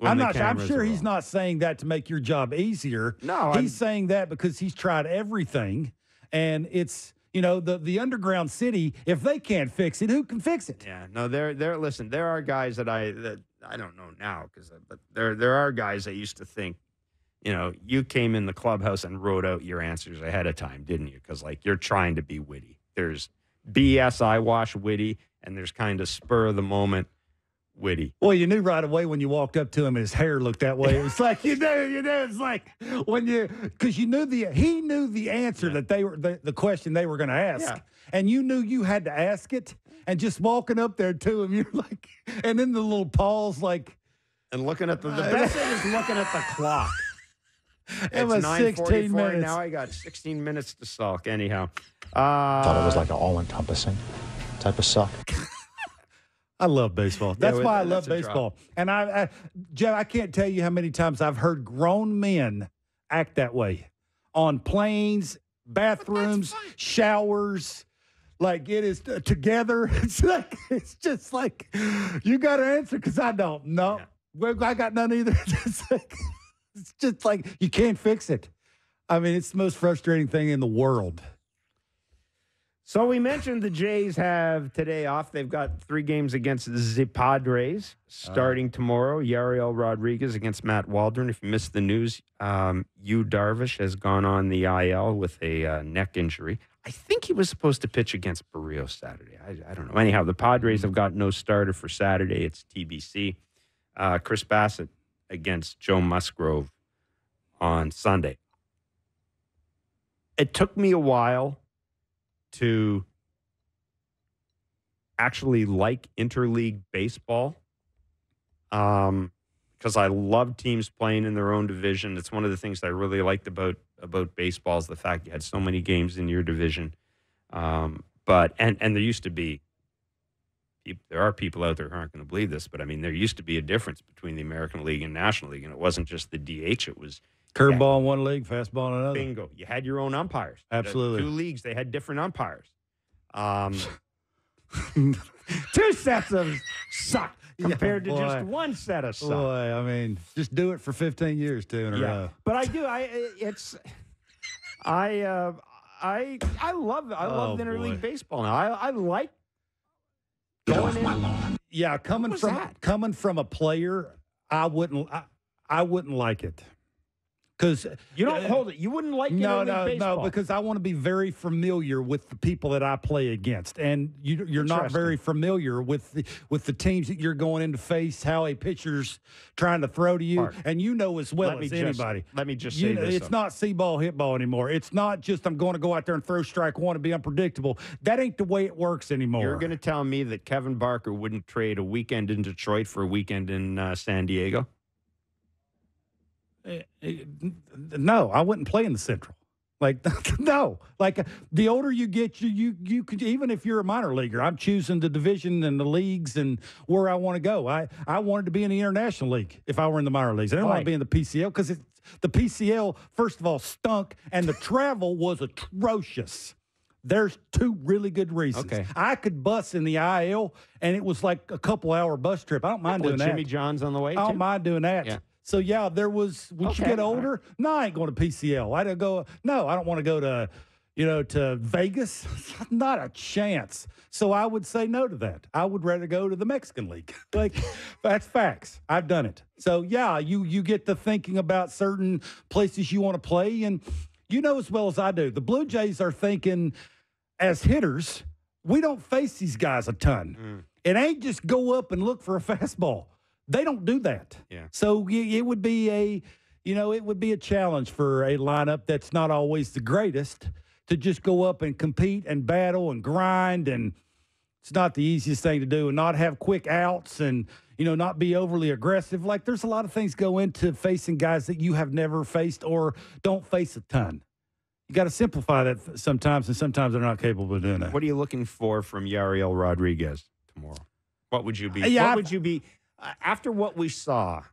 I'm sure he's not saying that to make your job easier. No, he's saying that because he's tried everything, and it's. The underground city, if they can't fix it, who can fix it? Yeah, no, listen, there are guys that I don't know now, but there are guys that used to think, you came in the clubhouse and wrote out your answers ahead of time, didn't you? Because, you're trying to be witty. There's BS eyewash witty, and there's kind of spur of the moment witty. Well, you knew right away when you walked up to him and his hair looked that way. It was like, it's like because he knew the answer that they were, the question they were going to ask. Yeah. And you knew you had to ask it. And just walking up there to him, you're like, and then the little pause, and looking at the best thing is looking at the clock. It was 16 minutes. Now I got 16 minutes to sulk. Anyhow. Thought it was like an all-encompassing type of suck. I love baseball. That's why I love baseball. And Jeff, I can't tell you how many times I've heard grown men act that way on planes, bathrooms, showers. Like, it is together. It's just like, you got to answer because I don't know. Yeah. I got none either. It's just like you can't fix it. I mean, it's the most frustrating thing in the world. So we mentioned the Jays have today off. They've got 3 games against the Padres starting tomorrow. Yariel Rodriguez against Matt Waldron. If you missed the news, Yu Darvish has gone on the IL with a neck injury. I think he was supposed to pitch against Barrios Saturday. I don't know. Anyhow, the Padres have got no starter for Saturday. It's TBC. Chris Bassett against Joe Musgrove on Sunday. It took me a while to actually like interleague baseball because I love teams playing in their own division. It's one of the things that I really liked about baseball is the fact you had so many games in your division. But there used to be, there are people out there who aren't going to believe this, but I mean, there used to be a difference between the American League and National League, and it wasn't just the DH, it was curveball in one league, fastball in another. Bingo. You had your own umpires. Absolutely. 2 leagues, they had different umpires. 2 sets of suck compared to just 1 set of suck. Boy, I mean, just do it for 15 years, 2 in a row. But I do. I love interleague baseball now. I like. Yeah, coming from a player, I wouldn't like it. Because you don't hold it. You wouldn't like interleague baseball. No, because I want to be very familiar with the people that I play against, and you're not very familiar with the teams that you're going in to face, how a pitcher's trying to throw to you, Mark, and you know as well as anybody. Let me just say this. It's not see ball, hit ball anymore. It's not just I'm going to go out there and throw strike one and be unpredictable. That ain't the way it works anymore. You're going to tell me that Kevin Barker wouldn't trade a weekend in Detroit for a weekend in San Diego? No, I wouldn't play in the Central. Like, no. Like, the older you get, you could, even if you're a minor leaguer, I'm choosing the division and the leagues and where I want to go. I wanted to be in the International League if I were in the minor leagues. I didn't want to be in the PCL because the PCL, first of all, stunk, and the travel was atrocious. There's two really good reasons. Okay. I could bus in the IL, and it was like a couple-hour bus trip. I don't mind doing that. Jimmy John's on the way, I don't mind doing that. Yeah. So, yeah, there was, once you get older, no, I ain't going to PCL. I don't want to go to, to Vegas. Not a chance. So I would say no to that. I would rather go to the Mexican League. Like, that's facts. I've done it. So, yeah, you get to thinking about certain places you want to play. And you know as well as I do, the Blue Jays are thinking as hitters, we don't face these guys a ton. It ain't just go up and look for a fastball. They don't do that. Yeah. So it would be a challenge for a lineup that's not always the greatest to just go up and compete and battle and grind, and it's not the easiest thing to do, and not have quick outs and, not be overly aggressive. Like, there's a lot of things go into facing guys that you have never faced or don't face a ton. You got to simplify that sometimes, and sometimes they're not capable of doing that. What are you looking for from Yariel Rodriguez tomorrow? What would you be? After what we saw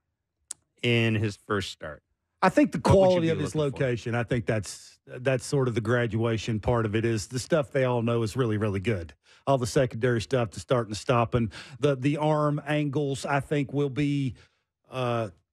in his first start, I think the quality of his location, I think that's sort of the graduation part of it, is the stuff they all know is really, really good. All the secondary stuff, the start and the stop, and the arm angles, I think will be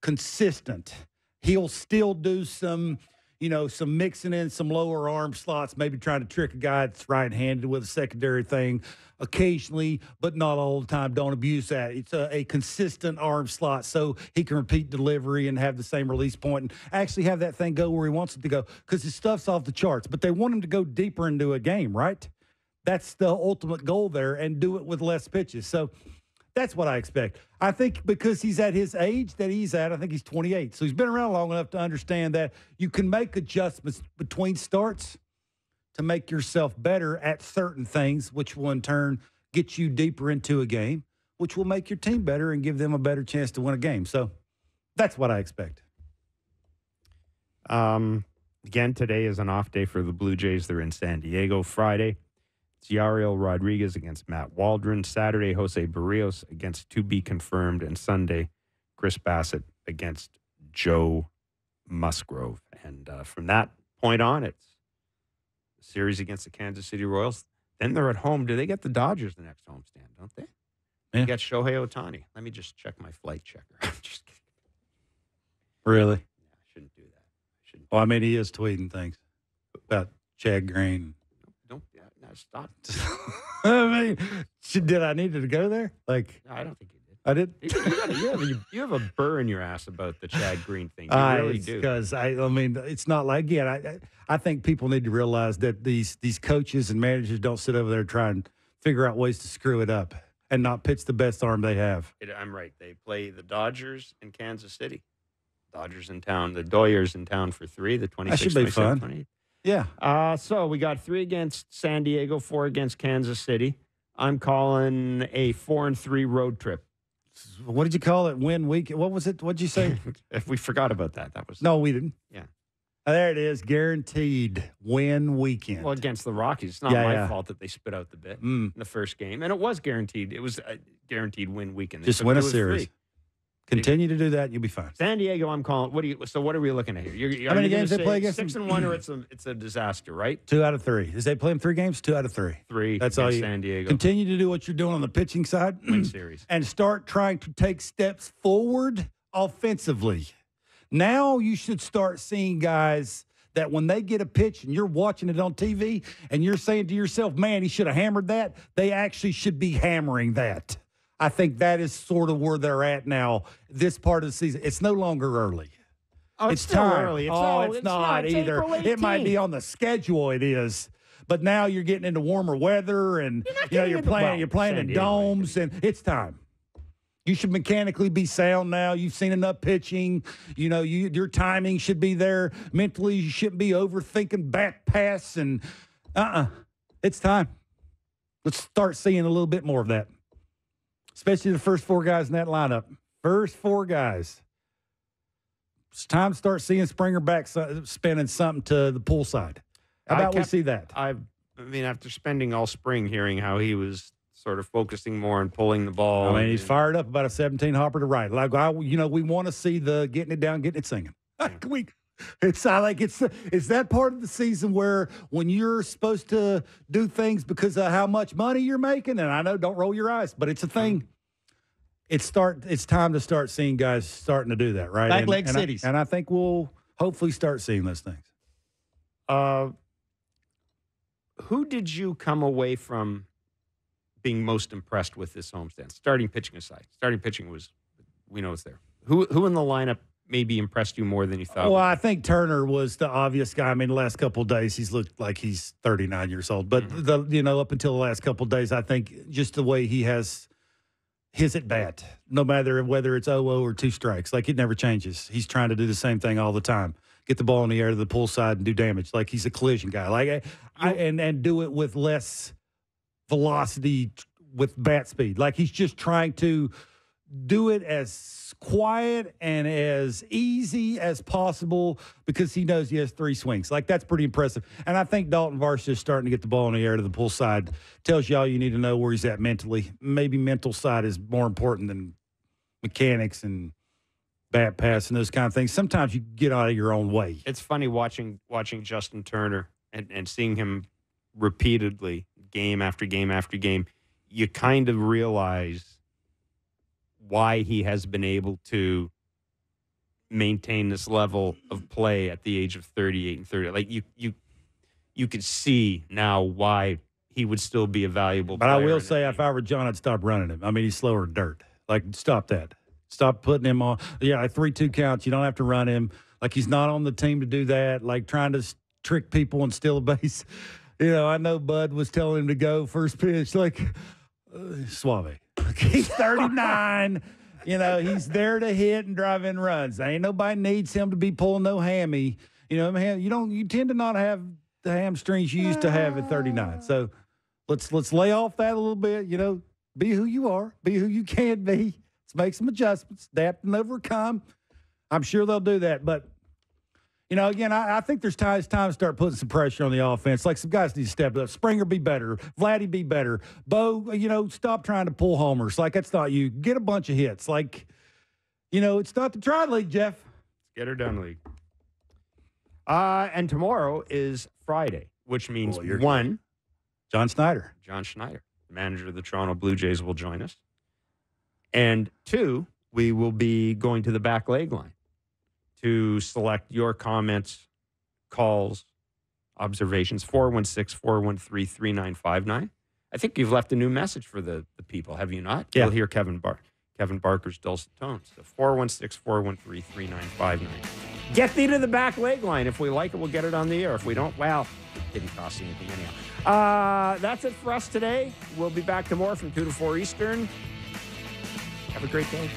consistent. He'll still do some mixing in some lower arm slots, maybe trying to trick a guy that's right-handed with a secondary thing occasionally, but not all the time. Don't abuse that. It's a consistent arm slot so he can repeat delivery and have the same release point and actually have that thing go where he wants it to go, because his stuff's off the charts. But they want him to go deeper into a game, right? That's the ultimate goal there, and do it with less pitches. So that's what I expect. I think because he's at his age that he's at, I think he's 28. So he's been around long enough to understand that you can make adjustments between starts to make yourself better at certain things, which will in turn get you deeper into a game, which will make your team better and give them a better chance to win a game. So that's what I expect. Again, today is an off day for the Blue Jays. They're in San Diego. Friday, it's Yariel Rodriguez against Matt Waldron. Saturday, Jose Barrios against to be confirmed. And Sunday, Chris Bassett against Joe Musgrove. And from that point on, it's series against the Kansas City Royals. Then they're at home. Do they get the Dodgers the next homestand, don't they? Yeah. They get Shohei Ohtani. Let me just check my flight checker. I'm just kidding. Really? Yeah, I shouldn't do that. Well, I mean, he is tweeting things about Chad Green. No, stop. I mean, did I need to go there? Like, No, I don't think you did. I did? You have a burr in your ass about the Chad Green thing. You really do. Because, I mean, it's not like, again, I think people need to realize that these coaches and managers don't sit over there trying to figure out ways to screw it up and not pitch the best arm they have. I'm right. They play the Dodgers in Kansas City. Dodgers in town. The Doyers in town for 3, the 26th, That should be 27th, fun. 28th. Yeah. So we got 3 against San Diego, 4 against Kansas City. I'm calling a 4-3 road trip. What did you call it? Win week? What was it? What did you say? If we forgot about that, that was No, we didn't. Yeah. There it is. Guaranteed win weekend. Well, against the Rockies. It's not my fault that they spit out the bit in the first game. And it was guaranteed. It was a guaranteed win weekend. Just win a series. Continue to do that, you'll be fine. San Diego, I'm calling. What are we looking at here? How many games they play against 6-1, or it's a disaster, right? 2 out of 3. Is they play them 3 games? 2 out of 3. 3. That's all. San Diego. Continue to do what you're doing on the pitching side. Win series. And start trying to take steps forward offensively. Now you should start seeing guys that when they get a pitch and you're watching it on TV and you're saying to yourself, man, he should have hammered that. They actually should be hammering that. I think that is sort of where they're at now. This part of the season, it's no longer early. Oh, it's still time. early. It's not It's either. April 18th. It might be on the schedule. It is. But now you're getting into warmer weather, and you're playing in domes, and it's time. You should mechanically be sound now. You've seen enough pitching. Your timing should be there. Mentally, you shouldn't be overthinking bat pass and It's time. Let's start seeing a little bit more of that, especially the first 4 guys in that lineup. First 4 guys. It's time to start seeing Springer back spinning something to the pool side. How about we see that? I mean, after spending all spring hearing how he was sort of focusing more on pulling the ball. I mean, he's fired up about a 17 hopper to right. Like, we want to see the getting it down, getting it singing. It's that part of the season where when you're supposed to do things because of how much money you're making, and I know, don't roll your eyes, but it's a thing. It's time to start seeing guys starting to do that, right? Back leg cities. And I think we'll hopefully start seeing those things. Who did you come away from being most impressed with this homestand? Starting pitching aside. Starting pitching we know it's there. Who in the lineup maybe impressed you more than you thought? Well, I think Turner was the obvious guy. I mean, the last couple of days, he's looked like he's 39 years old. But, up until the last couple of days, I think just the way he has his at-bat, no matter whether it's 0-0 or 2 strikes, like it never changes. He's trying to do the same thing all the time. Get the ball in the air to the pull side and do damage. Like he's a collision guy. And do it with less velocity with bat speed. Like he's just trying to do it as quiet and as easy as possible because he knows he has 3 swings. Like that's pretty impressive. And I think Dalton Varsho is starting to get the ball in the air to the pull side. Tells you all you need to know where he's at mentally. Maybe mental side is more important than mechanics and bat pass and those kind of things. Sometimes you get out of your own way. It's funny watching Justin Turner and seeing him repeatedly, game after game after game. You kind of realize why he has been able to maintain this level of play at the age of 38 and 30. Like you could see now why he would still be a valuable player. But I will say, if I were John, I'd stop running him. I mean, he's slower than dirt. Like, stop that. Stop putting him on. Yeah, 3-2 counts. You don't have to run him. Like, he's not on the team to do that. Like, trying to trick people and steal a base. I know Bud was telling him to go first pitch. Like, suave. He's 39. He's there to hit and drive in runs. Ain't nobody needs him to be pulling no hammy. You tend to not have the hamstrings you used to have at 39. So let's lay off that a little bit. Be who you are. Be who you can be. Let's make some adjustments, adapt and overcome. I'm sure they'll do that. But, again, I think there's time to start putting some pressure on the offense. Like, some guys need to step up. Springer, be better. Vladdy, be better. Bo, stop trying to pull homers. Like, that's not you. Get a bunch of hits. Like, it's not the tri-league, Jeff. Get her done, league. And tomorrow is Friday, which means John Schneider, the manager of the Toronto Blue Jays, will join us. And 2, we will be going to the back leg line to select your comments, calls, observations, 416-413-3959. I think you've left a new message for the people, have you not? Yeah. You'll hear Kevin Barker's dulcet tones. So 416-413-3959. Get thee to the back leg line. If we like it, we'll get it on the air. If we don't, well, it didn't cost you anything anyhow. That's it for us today. We'll be back tomorrow from 2 to 4 Eastern. Have a great day.